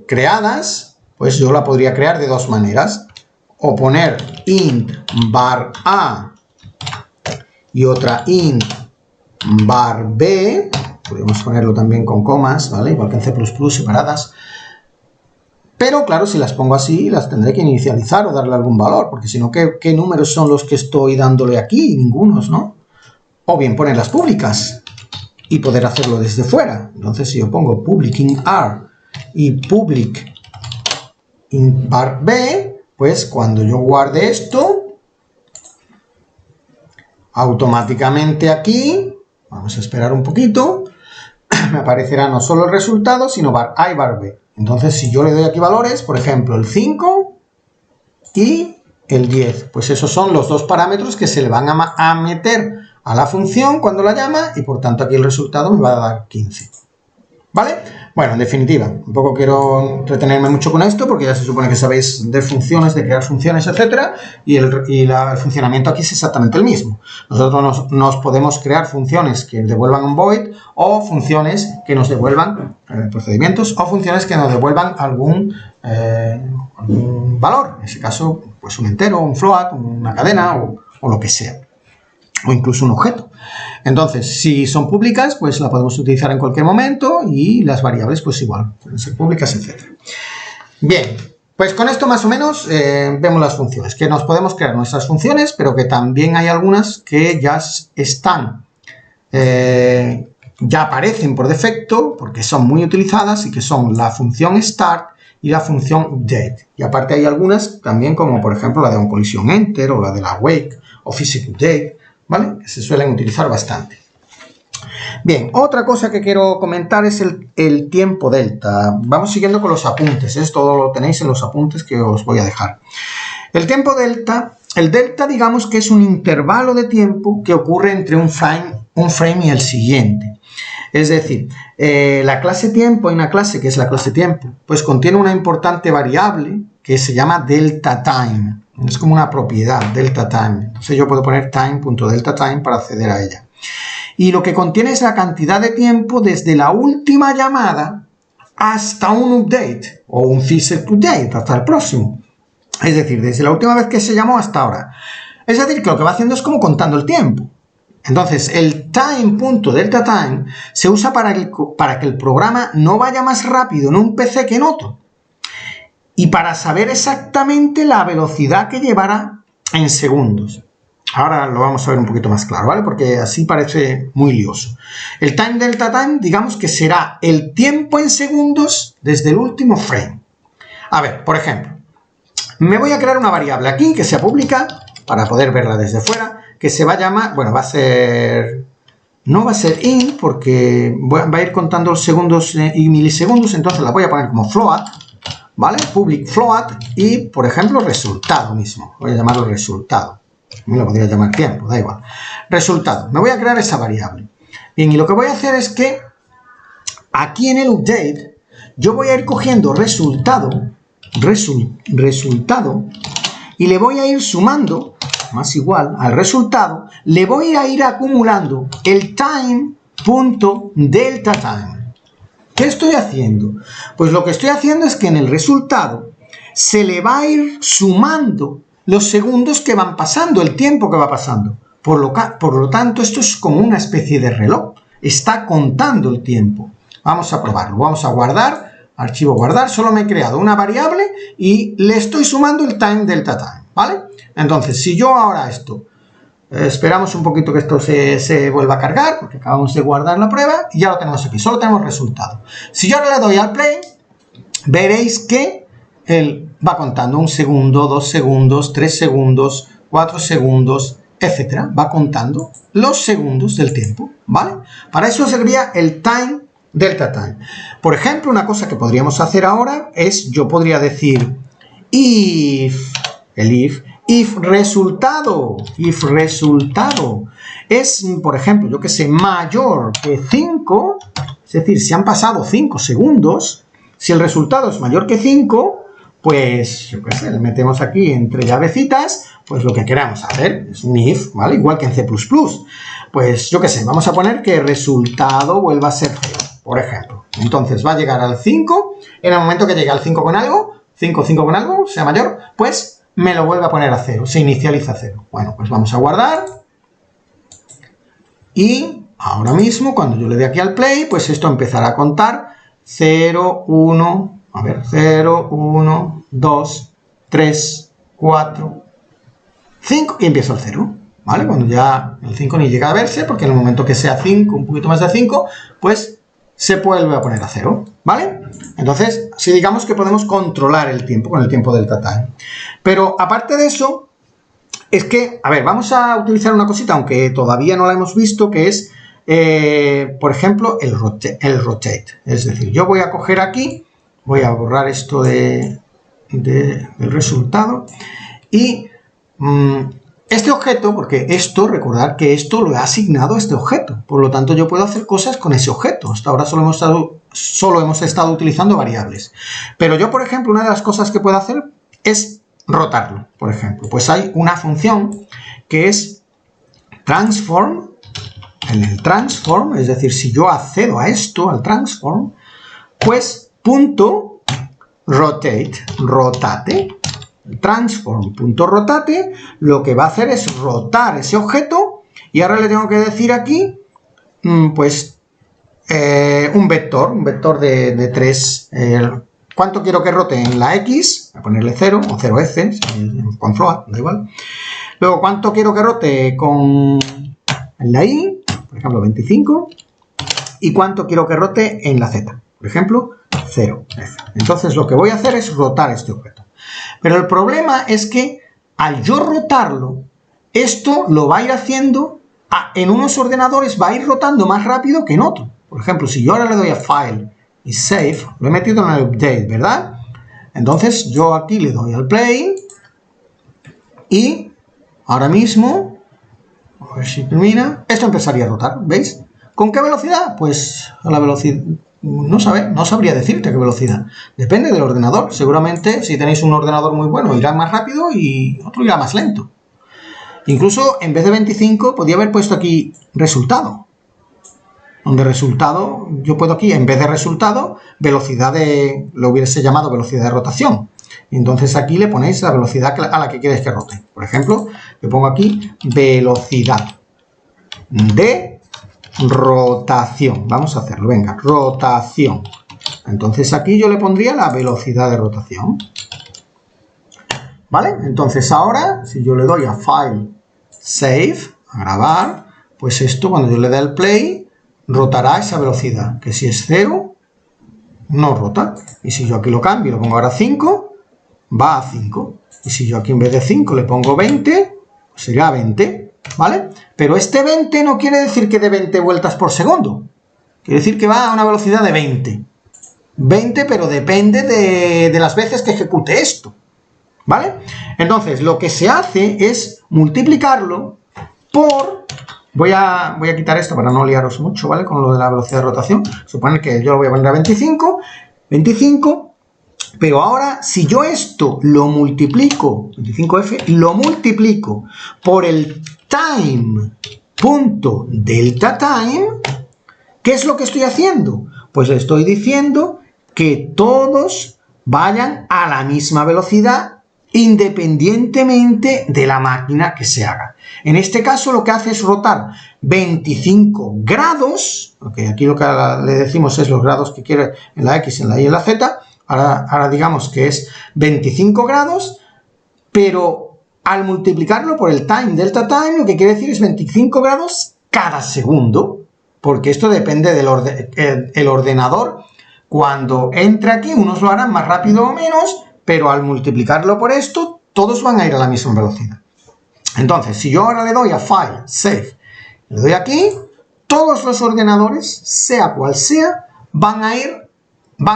creadas, pues yo la podría crear de dos maneras. O poner int var A y otra int var B. Podemos ponerlo también con comas, ¿vale? Igual que en C++ separadas. Pero claro, si las pongo así, las tendré que inicializar o darle algún valor, porque si no, ¿qué números son los que estoy dándole aquí? Ningunos, ¿no? O bien ponerlas públicas y poder hacerlo desde fuera. Entonces, si yo pongo public int R y public int var B, pues cuando yo guarde esto, automáticamente aquí, vamos a esperar un poquito, me aparecerá no solo el resultado, sino var A y var B. Entonces, si yo le doy aquí valores, por ejemplo, el 5 y el 10, pues esos son los dos parámetros que se le van a meter a la función cuando la llama y por tanto aquí el resultado me va a dar 15. ¿Vale? Bueno, en definitiva, tampoco quiero entretenerme mucho con esto porque ya se supone que sabéis de funciones, de crear funciones, etcétera, y el funcionamiento aquí es exactamente el mismo. Nosotros nos podemos crear funciones que devuelvan un void o funciones que nos devuelvan procedimientos o funciones que nos devuelvan algún valor, en ese caso, pues un entero, un float, una cadena o lo que sea, o incluso un objeto. Entonces, si son públicas, pues la podemos utilizar en cualquier momento y las variables, pues igual, pueden ser públicas, etc. Bien, pues con esto más o menos vemos las funciones, que nos podemos crear nuestras funciones, pero que también hay algunas que ya están, ya aparecen por defecto, porque son muy utilizadas y que son la función start y la función update. Y aparte hay algunas también, como por ejemplo la de onCollisionEnter o la de la wake o physicalUpdate, ¿vale? Que se suelen utilizar bastante. Bien, otra cosa que quiero comentar es el tiempo delta. Vamos siguiendo con los apuntes. Esto lo tenéis en los apuntes que os voy a dejar. El tiempo delta, el delta digamos que es un intervalo de tiempo que ocurre entre un frame y el siguiente. Es decir, la clase tiempo, hay una clase que es la clase tiempo, pues contiene una importante variable que se llama delta time. Es como una propiedad, delta time. Entonces yo puedo poner time.deltaTime para acceder a ella. Y lo que contiene es la cantidad de tiempo desde la última llamada hasta un update o un fixed update, hasta el próximo. Es decir, desde la última vez que se llamó hasta ahora. Es decir, que lo que va haciendo es como contando el tiempo. Entonces, el time.deltaTime se usa para que el programa no vaya más rápido en un PC que en otro. Y para saber exactamente la velocidad que llevará en segundos. Ahora lo vamos a ver un poquito más claro, ¿vale? Porque así parece muy lioso. El time.deltaTime, digamos que será el tiempo en segundos desde el último frame. A ver, por ejemplo, me voy a crear una variable aquí que sea pública para poder verla desde fuera, que se va a llamar, bueno, va a ser, no va a ser int porque va a ir contando los segundos y milisegundos, entonces la voy a poner como float, ¿vale? Public float y, por ejemplo, resultado mismo. Voy a llamarlo resultado. Me lo podría llamar tiempo, da igual. Resultado. Me voy a crear esa variable. Bien, y lo que voy a hacer es que aquí en el update yo voy a ir cogiendo resultado y le voy a ir sumando, más igual al resultado, le voy a ir acumulando el time.deltaTime. ¿Qué estoy haciendo? Pues lo que estoy haciendo es que en el resultado se le va a ir sumando los segundos que van pasando, el tiempo que va pasando. Por lo tanto, esto es como una especie de reloj. Está contando el tiempo. Vamos a probarlo. Vamos a guardar, archivo guardar. Solo me he creado una variable y le estoy sumando el time.deltaTime, ¿vale? Entonces, si yo ahora esto, esperamos un poquito que esto se vuelva a cargar, porque acabamos de guardar la prueba y ya lo tenemos aquí. Solo tenemos resultado. Si yo ahora le doy al play, veréis que él va contando 1 segundo, 2 segundos, 3 segundos, 4 segundos, etcétera. Va contando los segundos del tiempo, ¿vale? Para eso serviría el time.deltaTime. Por ejemplo, una cosa que podríamos hacer ahora es, yo podría decir if resultado es, por ejemplo, yo que sé, mayor que 5, es decir, si han pasado 5 segundos, si el resultado es mayor que 5, pues, yo qué sé, le metemos aquí entre llavecitas, pues lo que queramos hacer, es un if, ¿vale? Igual que en C++. Pues, yo qué sé, vamos a poner que el resultado vuelva a ser 0, por ejemplo. Entonces, va a llegar al 5, en el momento que llegue al 5 con algo, 5 con algo, sea mayor, pues me lo vuelve a poner a 0, se inicializa a 0. Bueno, pues vamos a guardar. Y ahora mismo, cuando yo le dé aquí al play, pues esto empezará a contar 0, 1... A ver, 0, 1, 2, 3, 4, 5 y empiezo el 0, ¿vale? Cuando ya el 5 ni llega a verse, porque en el momento que sea 5, un poquito más de 5, pues se vuelve a poner a 0, ¿vale? Entonces, sí digamos que podemos controlar el tiempo con el tiempo.deltaTime. Pero aparte de eso, es que, a ver, vamos a utilizar una cosita, aunque todavía no la hemos visto, que es, por ejemplo, el rotate. Es decir, yo voy a coger aquí, voy a borrar esto del resultado y este objeto, porque esto, recordad que esto lo he asignado a este objeto, por lo tanto yo puedo hacer cosas con ese objeto. Hasta ahora solo hemos estado utilizando variables. Pero yo, por ejemplo, una de las cosas que puedo hacer es rotarlo, por ejemplo. Pues hay una función que es transform. En el transform, es decir, si yo accedo a esto, al transform, pues punto rotate, transform.rotate, lo que va a hacer es rotar ese objeto y ahora le tengo que decir aquí, pues, un vector de 3, ¿cuánto quiero que rote en la X? Voy a ponerle 0 o 0f, con float, da igual. Luego, ¿cuánto quiero que rote en la Y? Por ejemplo, 25. ¿Y cuánto quiero que rote en la Z? Por ejemplo, 0. Entonces lo que voy a hacer es rotar este objeto. Pero el problema es que al yo rotarlo, esto lo va a ir haciendo en unos ordenadores va a ir rotando más rápido que en otros. Por ejemplo, si yo ahora le doy a File y Save, lo he metido en el Update, ¿verdad? Entonces yo aquí le doy al Play y ahora mismo, a ver si termina, esto empezaría a rotar, ¿veis? ¿Con qué velocidad? Pues a la velocidad, no sabría decirte qué velocidad. Depende del ordenador. Seguramente si tenéis un ordenador muy bueno irá más rápido y otro irá más lento. Incluso en vez de 25 podría haber puesto aquí resultado. Donde resultado, yo puedo aquí, en vez de resultado, velocidad de, lo hubiese llamado velocidad de rotación. Y entonces aquí le ponéis la velocidad a la que quieres que rote. Por ejemplo, le pongo aquí velocidad de rotación. Vamos a hacerlo, venga, rotación. Entonces aquí yo le pondría la velocidad de rotación. ¿Vale? Entonces ahora, si yo le doy a File, Save, a grabar, pues esto cuando yo le dé al Play, rotará esa velocidad, que si es 0, no rota. Y si yo aquí lo cambio y lo pongo ahora a 5, va a 5. Y si yo aquí en vez de 5 le pongo 20, pues será 20, ¿vale? Pero este 20 no quiere decir que dé 20 vueltas por segundo. Quiere decir que va a una velocidad de 20. 20, pero depende de las veces que ejecute esto, ¿vale? Entonces, lo que se hace es multiplicarlo por... Voy a quitar esto para no liaros mucho, ¿vale? Con lo de la velocidad de rotación. Supone que yo lo voy a poner a 25, pero ahora si yo esto lo multiplico, 25f, lo multiplico por el time.deltaTime, ¿qué es lo que estoy haciendo? Pues le estoy diciendo que todos vayan a la misma velocidad independientemente de la máquina que se haga. En este caso lo que hace es rotar 25 grados, okay, aquí lo que le decimos es los grados que quiere en la X, en la Y y en la Z, ahora digamos que es 25 grados, pero al multiplicarlo por el time delta time, lo que quiere decir es 25 grados cada segundo, porque esto depende del ordenador. Cuando entre aquí, unos lo harán más rápido o menos, pero al multiplicarlo por esto, todos van a ir a la misma velocidad. Entonces, si yo ahora le doy a File, Save, le doy aquí, todos los ordenadores, sea cual sea, van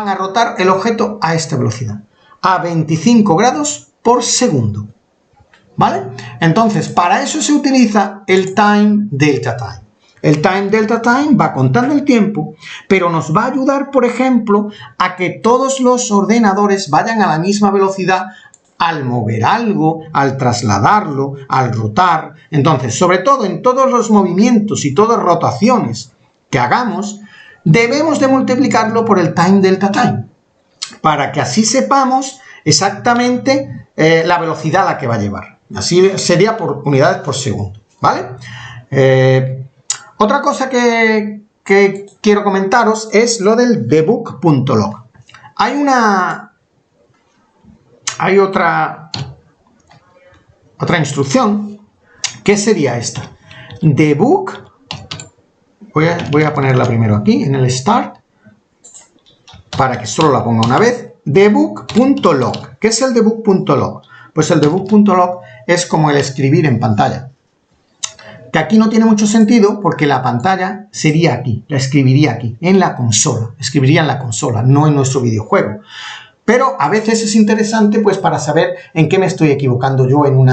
a rotar el objeto a esta velocidad, a 25 grados por segundo, ¿vale? Entonces, para eso se utiliza el time delta time. El time delta time va contando el tiempo, pero nos va a ayudar, por ejemplo, a que todos los ordenadores vayan a la misma velocidad al mover algo, al trasladarlo, al rotar. Entonces, sobre todo en todos los movimientos y todas rotaciones que hagamos, debemos de multiplicarlo por el time delta time, para que así sepamos exactamente la velocidad a la que va a llevar. Así sería por unidades por segundo, ¿vale? Otra cosa que quiero comentaros es lo del debug.log. Hay otra instrucción que sería esta. Debug, voy a ponerla primero aquí en el start para que solo la ponga una vez. Debug.log. ¿Qué es el debug.log? Pues el debug.log es como el escribir en pantalla. Que aquí no tiene mucho sentido porque la pantalla sería aquí, la escribiría aquí, en la consola, escribiría en la consola, no en nuestro videojuego. Pero a veces es interesante pues para saber en qué me estoy equivocando yo en un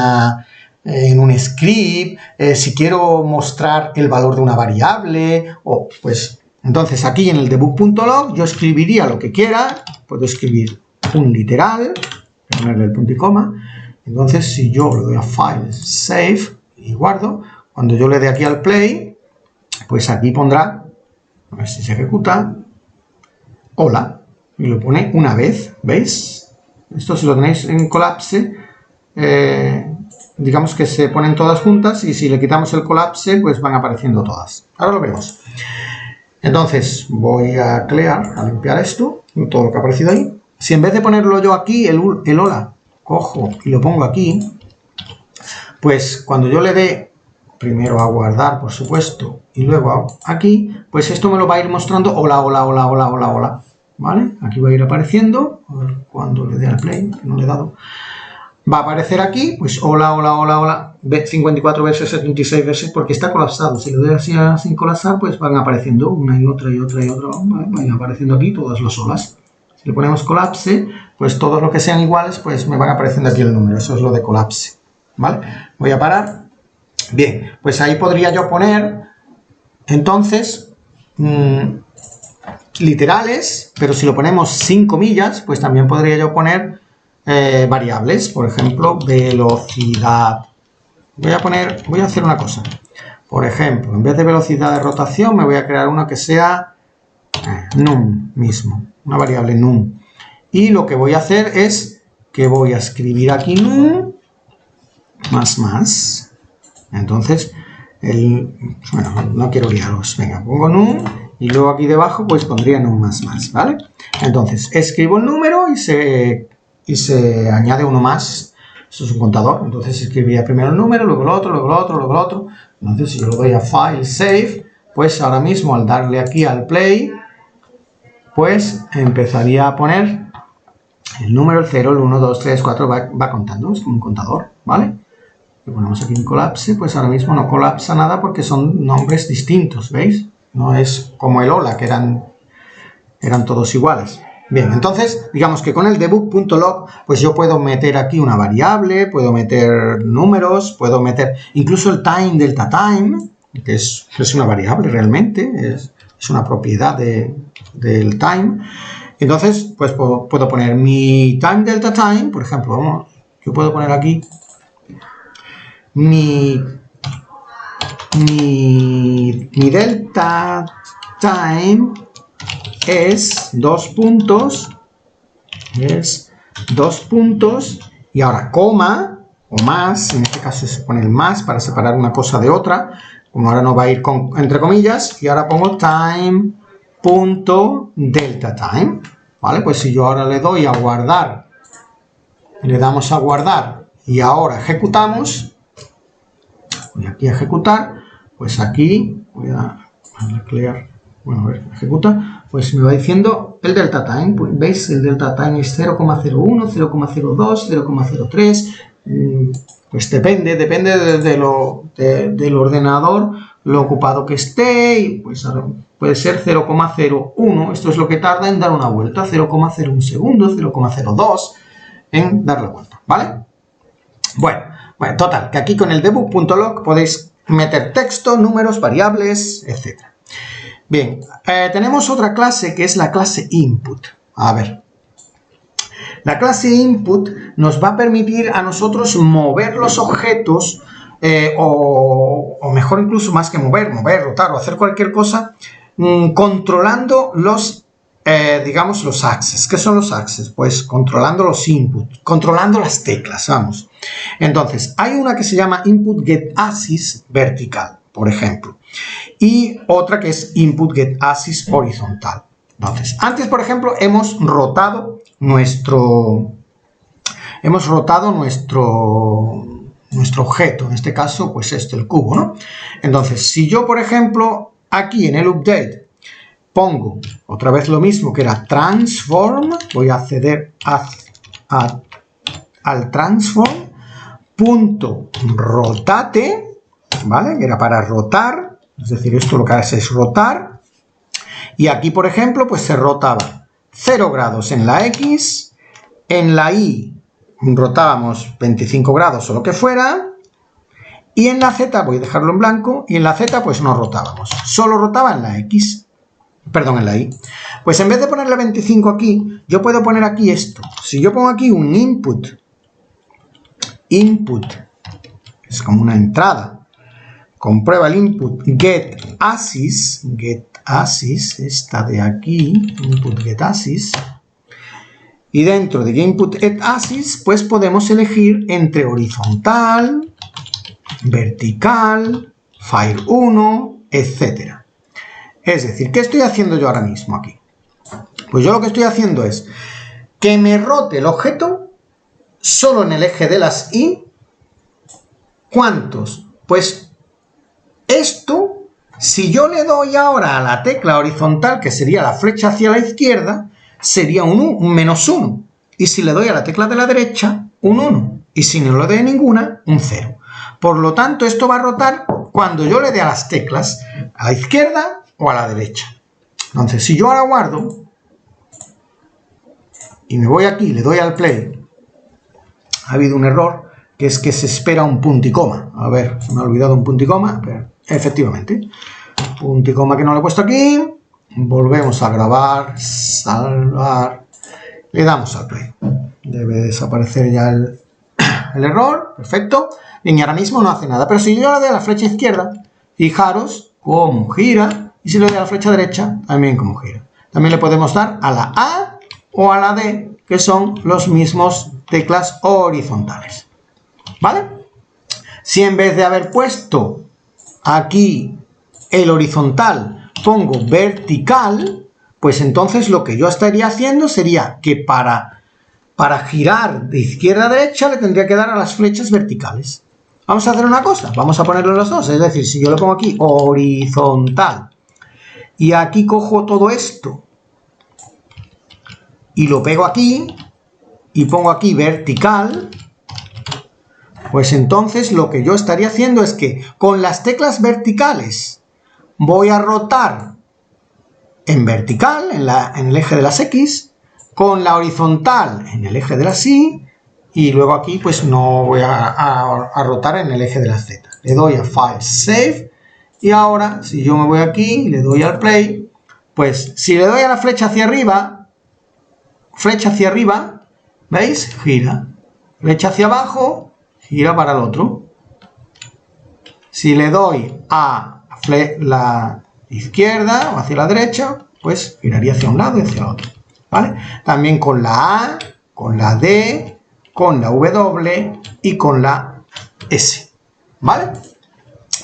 script, si quiero mostrar el valor de una variable, o pues entonces aquí en el debug.log yo escribiría lo que quiera, puedo escribir un literal, ponerle el punto y coma, entonces si yo le doy a File, Save y guardo, cuando yo le dé aquí al Play, pues aquí pondrá, a ver si se ejecuta, hola, y lo pone una vez, ¿veis? Esto si lo tenéis en colapse, digamos que se ponen todas juntas y si le quitamos el colapse, pues van apareciendo todas. Ahora lo vemos. Entonces voy a clear, a limpiar esto, todo lo que ha aparecido ahí. Si en vez de ponerlo yo aquí, el hola, cojo y lo pongo aquí, pues cuando yo le dé primero a guardar, por supuesto, y luego aquí, pues esto me lo va a ir mostrando hola, hola, hola, hola, hola, hola, ¿vale? Aquí va a ir apareciendo, a ver cuando le dé al play, que no le he dado, va a aparecer aquí, pues hola, hola, hola, hola, 54 veces, 76 veces, porque está colapsado. Si lo doy así sin colapsar, pues van apareciendo una y otra y otra y otra. Van apareciendo aquí todas las olas. Si le ponemos colapse, pues todos los que sean iguales, pues me van apareciendo aquí el número. Eso es lo de colapse, ¿vale? Voy a parar. Bien, pues ahí podría yo poner, entonces, literales, pero si lo ponemos sin comillas, pues también podría yo poner variables, por ejemplo, velocidad. Voy a hacer una cosa. Por ejemplo, en vez de velocidad de rotación, me voy a crear una que sea num mismo, una variable num. Y lo que voy a hacer es que voy a escribir aquí num más. Entonces, bueno, no quiero liaros. Venga, pongo num y luego aquí debajo pues pondría num más, ¿vale? Entonces, escribo el número y se añade uno más. Eso es un contador. Entonces, escribiría primero el número, luego el otro, luego el otro, luego el otro. Entonces, si yo lo doy a File, Save, pues ahora mismo al darle aquí al Play, pues empezaría a poner el número, el 0, el 1, 2, 3, 4, va contando. Es como un contador, ¿vale? Le ponemos aquí en colapse, pues ahora mismo no colapsa nada porque son nombres distintos, ¿veis? No es como el hola, que eran todos iguales. Bien, entonces, digamos que con el debug.log, pues yo puedo meter aquí una variable, puedo meter números, puedo meter incluso el time, delta time, que es una variable realmente, es una propiedad del time. Entonces, pues puedo poner mi time, delta time, por ejemplo, yo puedo poner aquí mi delta time es 2 puntos, y ahora coma o más, en este caso se pone el más para separar una cosa de otra, como ahora no va a ir entre comillas, y ahora pongo time.delta time, ¿vale? Pues si yo ahora le doy a guardar, le damos a guardar y ahora ejecutamos, voy aquí a ejecutar, pues aquí voy a clear, bueno, a ver, ejecuta, pues me va diciendo el delta time, pues, ¿veis? El delta time es 0,01, 0,02, 0,03, pues depende del ordenador, lo ocupado que esté, y pues ahora puede ser 0,01, esto es lo que tarda en dar una vuelta, 0,01 segundos, 0,02 en dar la vuelta, ¿vale? Bueno, total, que aquí con el debug.log podéis meter texto, números, variables, etc. Bien, tenemos otra clase que es la clase input. A ver, la clase input nos va a permitir a nosotros mover los objetos, o mejor incluso más que mover, rotar o hacer cualquier cosa, controlando los, digamos, los access. ¿Qué son los access? Pues controlando los inputs, controlando las teclas, vamos. Entonces, hay una que se llama input get axis vertical, por ejemplo, y otra que es input get axis horizontal. Entonces, antes, por ejemplo, hemos rotado nuestro objeto, en este caso, pues el cubo, ¿no? Entonces, si yo, por ejemplo, aquí en el update pongo otra vez lo mismo que era transform, voy a acceder al transform punto rotate, ¿vale? Que era para rotar, es decir, esto lo que hace es rotar, y aquí, por ejemplo, pues se rotaba 0 grados en la X, en la Y rotábamos 25 grados o lo que fuera, y en la Z, voy a dejarlo en blanco, y en la Z pues no rotábamos, solo rotaba en la X, perdón, en la Y. Pues en vez de ponerle 25 aquí, yo puedo poner aquí esto. Si yo pongo aquí un input, es como una entrada, comprueba el input get axis, esta de aquí, input get axis, y dentro de input get axis, pues podemos elegir entre horizontal, vertical, file 1, etc. Es decir, ¿qué estoy haciendo yo ahora mismo aquí? Pues yo lo que estoy haciendo es que me rote el objeto solo en el eje de las Y. ¿Cuántos? Pues esto, si yo le doy ahora a la tecla horizontal, que sería la flecha hacia la izquierda, sería un menos 1. Y si le doy a la tecla de la derecha, un 1. Y si no le doy a ninguna, un 0. Por lo tanto, esto va a rotar cuando yo le dé a las teclas a la izquierda o a la derecha. Entonces, si yo ahora guardo y me voy aquí, le doy al play, ha habido un error, que es que se espera un punto y coma. A ver, se me ha olvidado un punto y coma, pero efectivamente, punto y coma que no lo he puesto aquí. Volvemos a grabar, salvar, le damos al play. Debe desaparecer ya el error, perfecto. Bien, y ahora mismo no hace nada, pero si yo le doy a la flecha izquierda, fijaros cómo gira, y si le doy a la flecha derecha, también cómo gira. También le podemos dar a la A o a la D, que son los mismos teclas horizontales. ¿Vale? Si en vez de haber puesto aquí el horizontal pongo vertical, pues entonces lo que yo estaría haciendo sería que para girar de izquierda a derecha le tendría que dar a las flechas verticales. Vamos a hacer una cosa, vamos a ponerlo los dos, es decir, si yo le pongo aquí horizontal y aquí cojo todo esto y lo pego aquí y pongo aquí vertical, pues entonces lo que yo estaría haciendo es que con las teclas verticales voy a rotar en vertical, en el eje de las X, con la horizontal en el eje de las Y, y luego aquí pues no voy a rotar en el eje de las Z. Le doy a File, Save, y ahora si yo me voy aquí y le doy al Play, pues si le doy a la flecha hacia arriba, ¿veis? Gira. Flecha hacia abajo, gira para el otro. Si le doy a la izquierda o hacia la derecha, pues giraría hacia un lado y hacia el otro. ¿Vale? También con la A, con la D, con la W y con la S. ¿Vale?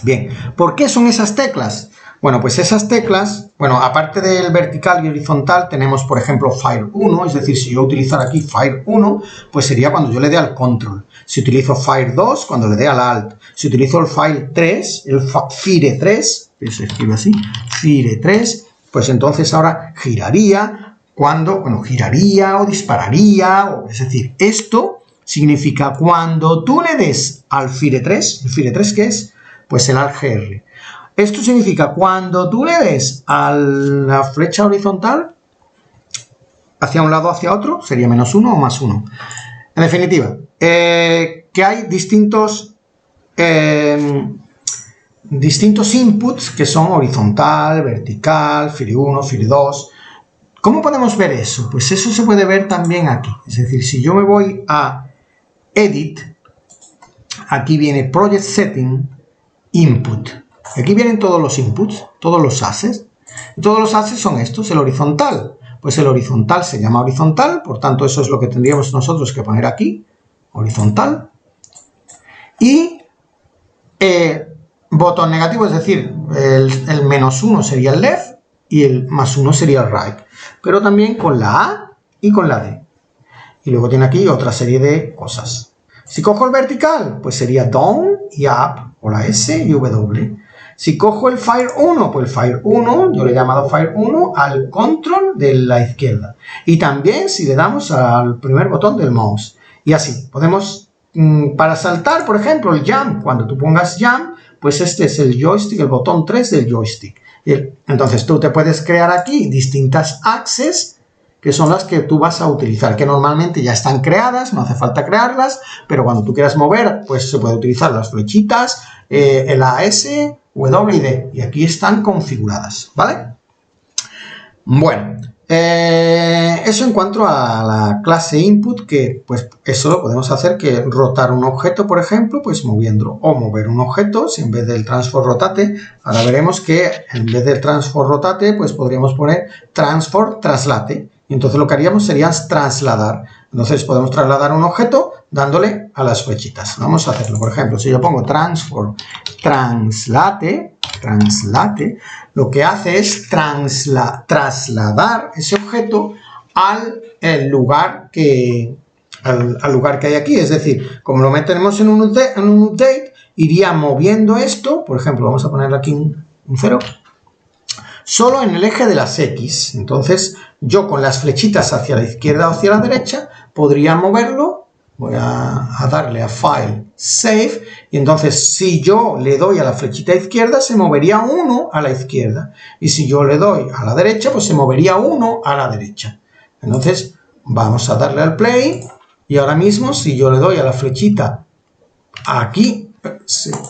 Bien, ¿por qué son esas teclas? Bueno, pues esas teclas, bueno, aparte del vertical y horizontal, tenemos, por ejemplo, Fire 1, es decir, si yo utilizara aquí Fire 1, pues sería cuando yo le dé al Control. Si utilizo Fire 2, cuando le dé al Alt. Si utilizo el Fire 3, el Fire 3, que se escribe así, Fire 3, pues entonces ahora giraría cuando, bueno, giraría o dispararía, es decir, esto significa cuando tú le des al Fire 3, ¿el Fire 3 qué es? Pues el Alt GR. Esto significa cuando tú le des a la flecha horizontal hacia un lado o hacia otro, sería -1 o +1. En definitiva, que hay distintos inputs que son horizontal, vertical, Fire 1, Fire 2. ¿Cómo podemos ver eso? Pues eso se puede ver también aquí. Es decir, si yo me voy a Edit, aquí viene Project Setting, Input. Aquí vienen todos los inputs, todos los assets. Y todos los assets son estos, el horizontal. Pues el horizontal se llama horizontal, por tanto eso es lo que tendríamos nosotros que poner aquí, horizontal. Y botón negativo, es decir, el -1 sería el left y el +1 sería el right. Pero también con la A y con la D. Y luego tiene aquí otra serie de cosas. Si cojo el vertical, pues sería down y up, o la S y W. Si cojo el Fire 1, pues el Fire 1, yo le he llamado Fire 1 al control de la izquierda. Y también si le damos al primer botón del mouse. Y así, podemos, para saltar, por ejemplo, el jump, cuando tú pongas jump, pues este es el joystick, el botón 3 del joystick. Entonces tú te puedes crear aquí distintas axes, que son las que tú vas a utilizar, que normalmente ya están creadas, no hace falta crearlas, pero cuando tú quieras mover, pues se puede utilizar las flechitas, el AS, W y D, y aquí están configuradas, ¿vale? Bueno, eso en cuanto a la clase input, que pues eso lo podemos hacer, que rotar un objeto, por ejemplo, pues moviendo, o mover un objeto, si en vez del transform rotate, ahora veremos que en vez del transform rotate, pues podríamos poner transform traslate, y entonces lo que haríamos sería trasladar. Entonces podemos trasladar un objeto dándole a las flechitas. Vamos a hacerlo. Por ejemplo, si yo pongo transform translate, lo que hace es trasladar ese objeto al lugar que hay aquí. Es decir, como lo metemos en un update, iría moviendo esto. Por ejemplo, vamos a ponerle aquí un 0. Solo en el eje de las X. Entonces, yo con las flechitas hacia la izquierda o hacia la derecha, podría moverlo voy a darle a File, Save, y entonces si yo le doy a la flechita izquierda, se movería 1 a la izquierda, y si yo le doy a la derecha, pues se movería 1 a la derecha. Entonces vamos a darle al play, y ahora mismo si yo le doy a la flechita aquí,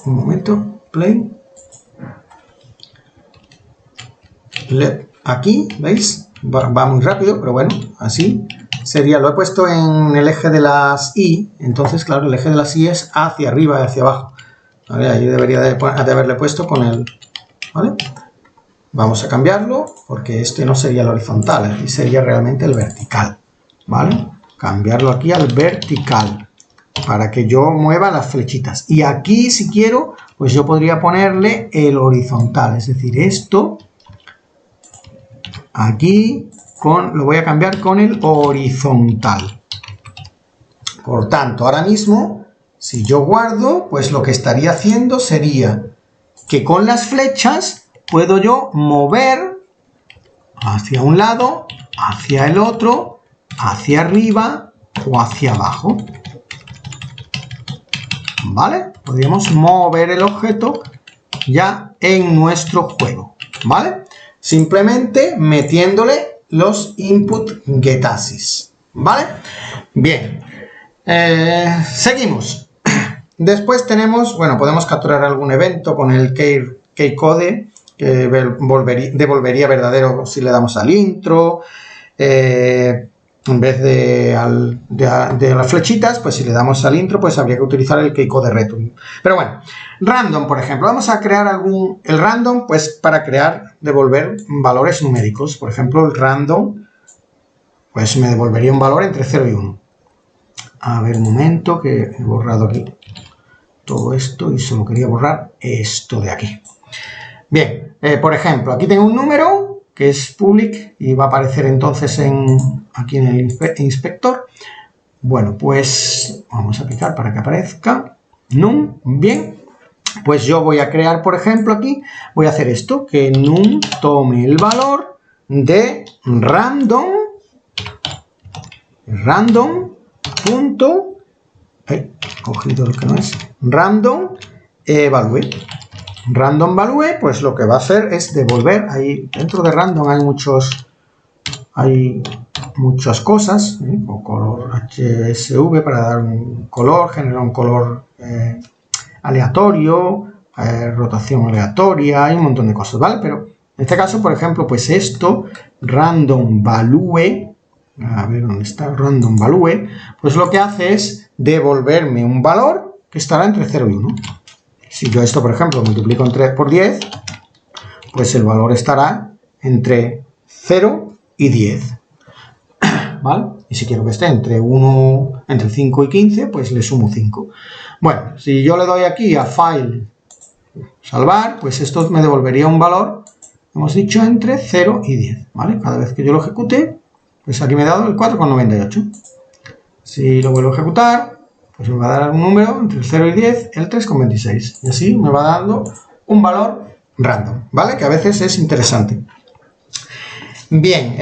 un momento, play, aquí, ¿veis? Va muy rápido, pero bueno, así sería, lo he puesto en el eje de las Y, entonces claro, el eje de las Y es hacia arriba y hacia abajo, ¿vale? Ahí debería de haberle puesto con el, ¿vale? Vamos a cambiarlo, porque este no sería el horizontal, aquí sería realmente el vertical, ¿vale? Cambiarlo aquí al vertical, para que yo mueva las flechitas, y aquí si quiero, pues yo podría ponerle el horizontal, es decir, esto aquí lo voy a cambiar con el horizontal. Por tanto, ahora mismo, si yo guardo, pues lo que estaría haciendo sería que con las flechas puedo yo mover hacia un lado, hacia el otro, hacia arriba o hacia abajo. ¿Vale? Podríamos mover el objeto ya en nuestro juego. ¿Vale? Simplemente metiéndole los input getAsys, ¿vale? Bien, seguimos. Después tenemos, bueno, podemos capturar algún evento con el keycode, que devolvería verdadero si le damos al intro, en vez de las flechitas, pues si le damos al intro, pues habría que utilizar el keycode return. Pero bueno, random, por ejemplo, vamos a crear el random, pues para devolver valores numéricos. Por ejemplo, el random, pues me devolvería un valor entre 0 y 1. A ver, un momento, que he borrado aquí todo esto y solo quería borrar esto de aquí. Bien, por ejemplo, aquí tengo un número que es public y va a aparecer entonces aquí en el inspector. Bueno, pues vamos a aplicar para que aparezca num. Bien, pues yo voy a crear, por ejemplo, aquí voy a hacer esto, que num tome el valor de random punto, he cogido lo que no es, random value. Random value, pues lo que va a hacer es devolver, ahí dentro de random hay muchas cosas, o color HSV para dar un color, generar un color aleatorio, rotación aleatoria, hay un montón de cosas, ¿vale? Pero en este caso, por ejemplo, pues esto, random value, a ver dónde está, random value, pues lo que hace es devolverme un valor que estará entre 0 y 1. Si yo esto, por ejemplo, multiplico por 10, pues el valor estará entre 0 y 10. ¿Vale? Y si quiero que esté entre 5 y 15, pues le sumo 5. Bueno, si yo le doy aquí a File, salvar, pues esto me devolvería un valor, hemos dicho, entre 0 y 10. ¿Vale? Cada vez que yo lo ejecute, pues aquí me he dado el 4,98. Si lo vuelvo a ejecutar, pues me va a dar un número entre el 0 y 10, el 3,26. Y así me va dando un valor random, ¿vale? Que a veces es interesante. Bien,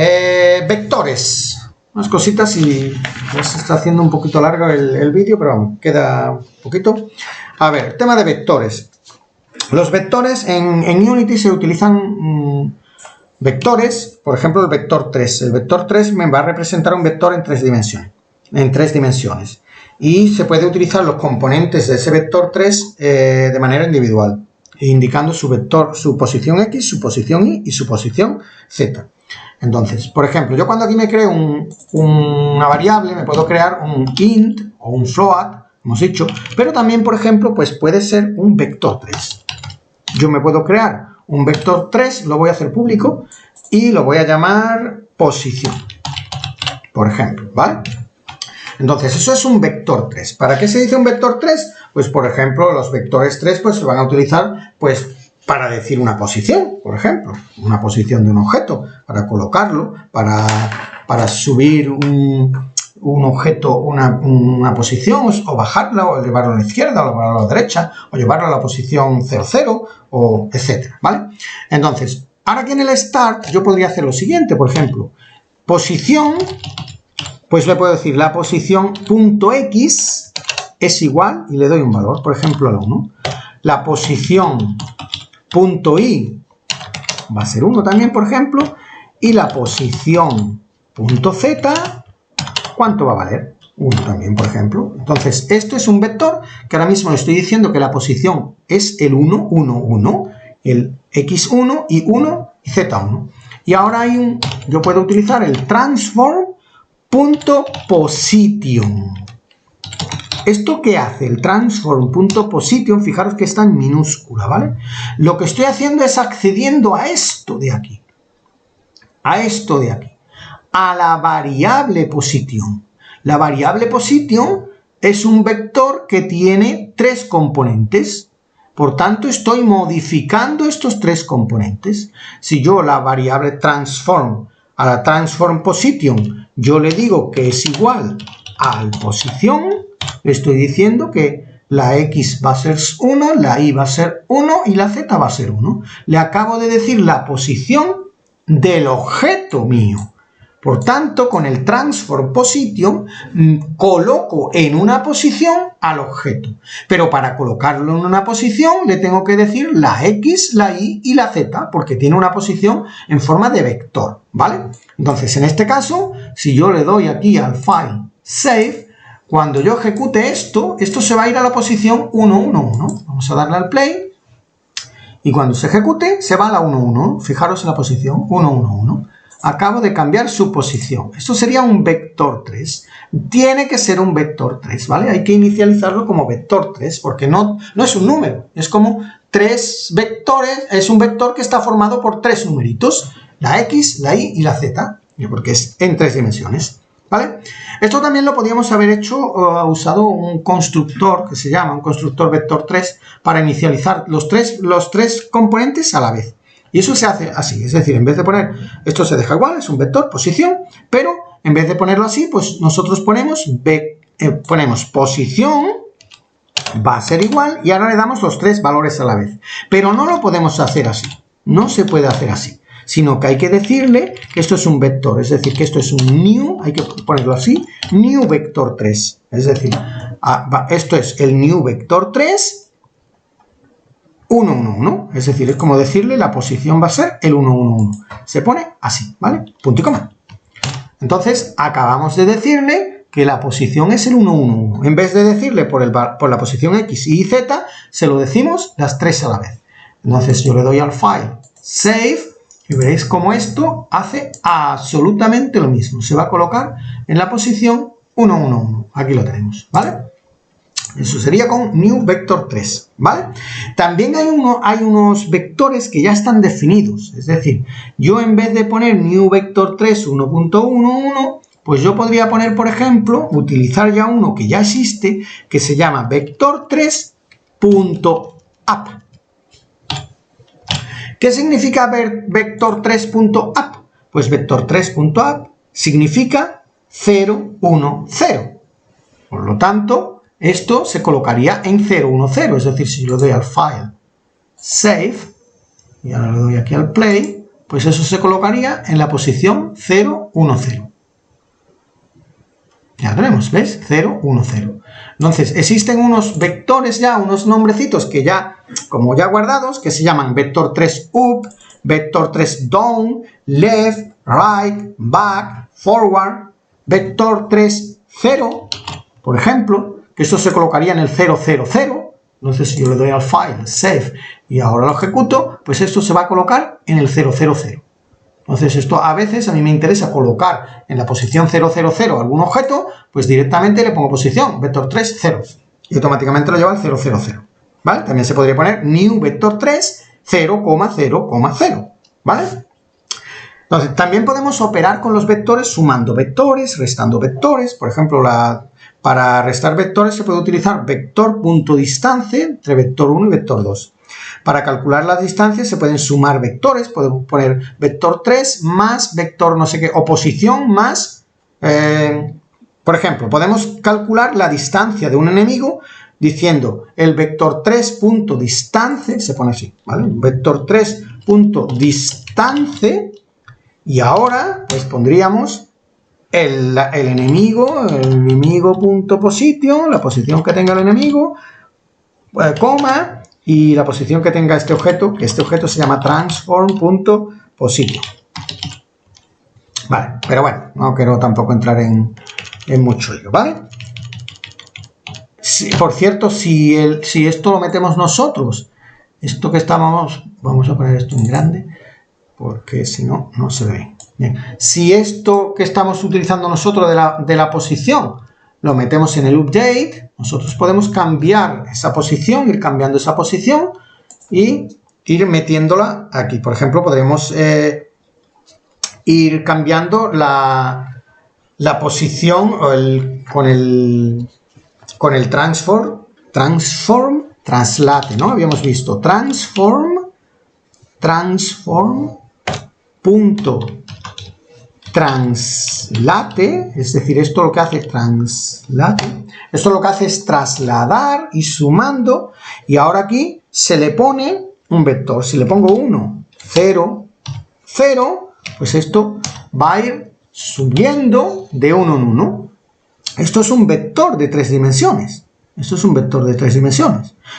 vectores. Unas cositas y ya se está haciendo un poquito largo el vídeo, pero vamos, queda un poquito. A ver, tema de vectores. Los vectores en Unity se utilizan vectores, por ejemplo el vector 3. El vector 3 me va a representar un vector en tres dimensiones. Y se puede utilizar los componentes de ese vector 3 de manera individual, indicando su vector, su posición X, su posición Y y su posición Z. Entonces, por ejemplo, yo cuando aquí me creo una variable, me puedo crear un int o un float, hemos dicho, pero también, por ejemplo, pues puede ser un vector 3. Yo me puedo crear un vector 3, lo voy a hacer público y lo voy a llamar posición, por ejemplo, ¿vale? Entonces, eso es un vector 3. ¿Para qué se dice un vector 3? Pues, por ejemplo, los vectores 3 pues, se van a utilizar pues, para decir una posición, por ejemplo. Una posición de un objeto, para colocarlo, para subir un objeto, una posición, o bajarla, o llevarlo a la izquierda, o llevarlo a la derecha, o llevarlo a la posición 0,0, o etcétera, ¿vale? Entonces, ahora aquí en el start yo podría hacer lo siguiente, por ejemplo, posición pues le puedo decir la posición punto X es igual, y le doy un valor, por ejemplo, al 1. La posición punto Y va a ser 1 también, por ejemplo, y la posición punto Z, ¿cuánto va a valer? 1 también, por ejemplo. Entonces, esto es un vector que ahora mismo le estoy diciendo que la posición es el 1, 1, 1, el X1 y 1 y Z1. Y ahora yo puedo utilizar el transform.position. ¿Esto qué hace? El transform.position, fijaros que está en minúscula, ¿vale? Lo que estoy haciendo es accediendo a esto de aquí. A esto de aquí. A la variable position. La variable position es un vector que tiene 3 componentes. Por tanto, estoy modificando estos 3 componentes. Si yo la variable transform a la transform position, yo le digo que es igual al posición, le estoy diciendo que la X va a ser 1, la Y va a ser 1 y la Z va a ser 1. Le acabo de decir la posición del objeto mío. Por tanto, con el transform position coloco en una posición al objeto. Pero para colocarlo en una posición le tengo que decir la X, la Y y la Z, porque tiene una posición en forma de vector, ¿vale? Entonces, en este caso, si yo le doy aquí al file save, cuando yo ejecute esto se va a ir a la posición 1, 1, 1. Vamos a darle al play. Y cuando se ejecute, se va a la 1, 1. Fijaros en la posición 1, 1, 1. Acabo de cambiar su posición. Esto sería un vector 3. Tiene que ser un vector 3, ¿vale? Hay que inicializarlo como vector 3 porque no es un número. Es como 3 vectores. Es un vector que está formado por 3 numeritos. La X, la Y y la Z. Porque es en 3 dimensiones, ¿vale? Esto también lo podríamos haber hecho usado un constructor que se llama un constructor vector 3 para inicializar los tres componentes a la vez. Y eso se hace así, es decir, en vez de poner, esto se deja igual, es un vector, posición, pero en vez de ponerlo así, pues nosotros ponemos posición, va a ser igual, y ahora le damos los 3 valores a la vez. Pero no lo podemos hacer así, no se puede hacer así, sino que hay que decirle que esto es un vector, es decir, que esto es un new, hay que ponerlo así, new vector 3, es decir, esto es el new vector 3, 1, 1, 1, es decir, es como decirle la posición va a ser el 1, 1, 1. Se pone así, ¿vale? Punto y coma. Entonces, acabamos de decirle que la posición es el 1, 1, 1. En vez de decirle por la posición X, Y, Z, se lo decimos las 3 a la vez. Entonces, yo le doy al file save y veréis cómo esto hace absolutamente lo mismo. Se va a colocar en la posición 1, 1, 1. Aquí lo tenemos, ¿vale? Eso sería con new vector 3, ¿vale? También hay unos vectores que ya están definidos. Es decir, yo en vez de poner new vector 3 1.11, pues yo podría poner, por ejemplo, utilizar ya uno que ya existe, que se llama vector 3.up. ¿Qué significa vector 3.up? Pues vector 3.up significa 0, 1, 0. Por lo tanto, esto se colocaría en 0, 1, 0. Es decir, si yo le doy al file save y ahora le doy aquí al play, pues eso se colocaría en la posición 0, 1, 0. Ya tenemos, ¿ves? 0, 1, 0. Entonces, existen unos vectores ya, unos nombrecitos que ya, como ya guardados, que se llaman vector 3 up, vector 3 down, left, right, back, forward, vector 3 0, por ejemplo, que esto se colocaría en el 0, 0, 0. Entonces, si yo le doy al file save y ahora lo ejecuto, pues esto se va a colocar en el 0, 0, 0. Entonces, esto a veces a mí me interesa colocar en la posición 0, 0, 0 algún objeto, pues directamente le pongo posición vector 3, 0. Y automáticamente lo lleva al 0, 0, 0. ¿Vale? También se podría poner new vector 3, 0, 0, 0. ¿Vale? Entonces, también podemos operar con los vectores sumando vectores, restando vectores. Por ejemplo, para restar vectores se puede utilizar vector.distance entre vector 1 y vector 2. Para calcular las distancias se pueden sumar vectores, podemos poner vector 3 más vector no sé qué, o posición más, por ejemplo, podemos calcular la distancia de un enemigo diciendo el vector 3.distance, se pone así, ¿vale? Vector 3.distance y ahora pues pondríamos el enemigo.position, la posición que tenga el enemigo, coma, y la posición que tenga este objeto, que este objeto se llama transform.position. Vale, pero bueno, no quiero tampoco entrar en mucho lío, ¿vale? Por cierto, si esto lo metemos nosotros, esto que estábamos, vamos a poner esto en grande, porque si no, no se ve. Bien. Si esto que estamos utilizando nosotros de la posición lo metemos en el update, nosotros podemos cambiar esa posición, ir cambiando esa posición y ir metiéndola aquí. Por ejemplo, podremos ir cambiando la posición con el translate, ¿no? Habíamos visto translate, es decir, esto lo que hace es trasladar y sumando, y ahora aquí se le pone un vector. Si le pongo 1, 0, 0, pues esto va a ir subiendo de 1 en 1. Esto es un vector de 3 dimensiones.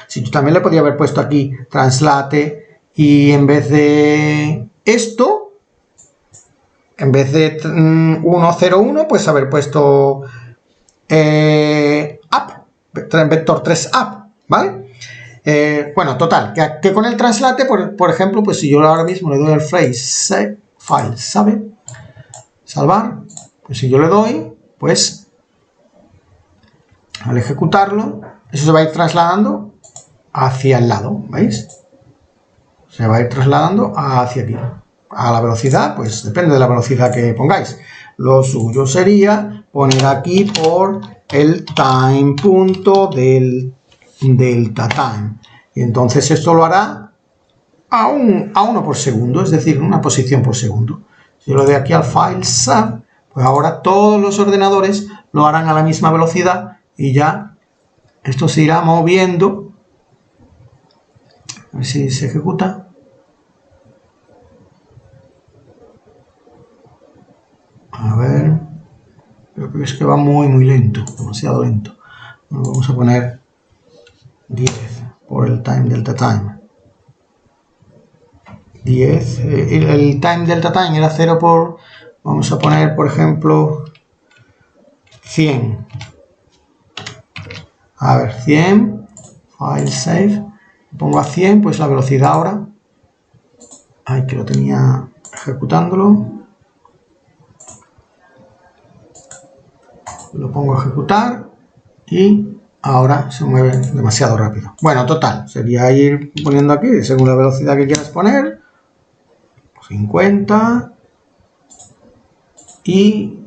Si yo también le podría haber puesto aquí translate y en vez de esto, en vez de 1, 0, 1, pues haber puesto up, vector 3 up, ¿vale? Bueno, total, que con el translate, por ejemplo, pues si yo ahora mismo le doy al file salvar, pues si yo le doy, pues al ejecutarlo, eso se va a ir trasladando hacia el lado, ¿veis? Se va a ir trasladando hacia aquí. A la velocidad, pues depende de la velocidad que pongáis. Lo suyo sería poner aquí por el time punto del delta time. Y entonces esto lo hará a 1 por segundo, es decir, una posición por segundo. Si yo lo doy aquí al file sub, pues ahora todos los ordenadores lo harán a la misma velocidad y ya esto se irá moviendo. A ver si se ejecuta. A ver, creo que es que va muy lento, demasiado lento. Bueno, vamos a poner 10 por el time delta time. 10, el time delta time era 0 por, vamos a poner por ejemplo 100. A ver, 100, file save, pongo a 100, pues la velocidad ahora, ay, que lo tenía ejecutándolo. Lo pongo a ejecutar y ahora se mueve demasiado rápido. Bueno, total, sería ir poniendo aquí, según la velocidad que quieras poner, 50, y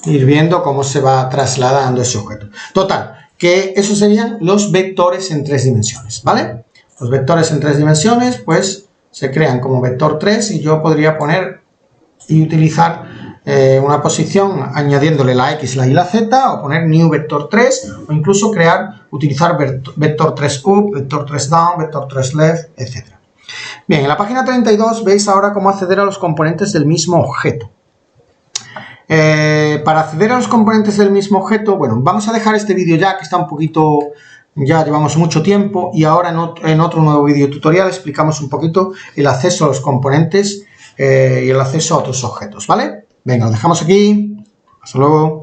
ir viendo cómo se va trasladando ese objeto. Total, que esos serían los vectores en 3 dimensiones, ¿vale? Los vectores en 3 dimensiones, pues, se crean como vector 3 y yo podría poner y utilizar una posición añadiéndole la X, la Y, la Z, o poner new vector 3, o incluso utilizar vector 3 up, vector 3 down, vector 3 left, etc. Bien, en la página 32 veis ahora cómo acceder a los componentes del mismo objeto. Para acceder a los componentes del mismo objeto, bueno, vamos a dejar este vídeo ya, que está un poquito, ya llevamos mucho tiempo, y ahora en otro nuevo vídeo tutorial explicamos un poquito el acceso a los componentes y el acceso a otros objetos, ¿vale? Venga, lo dejamos aquí. Hasta luego.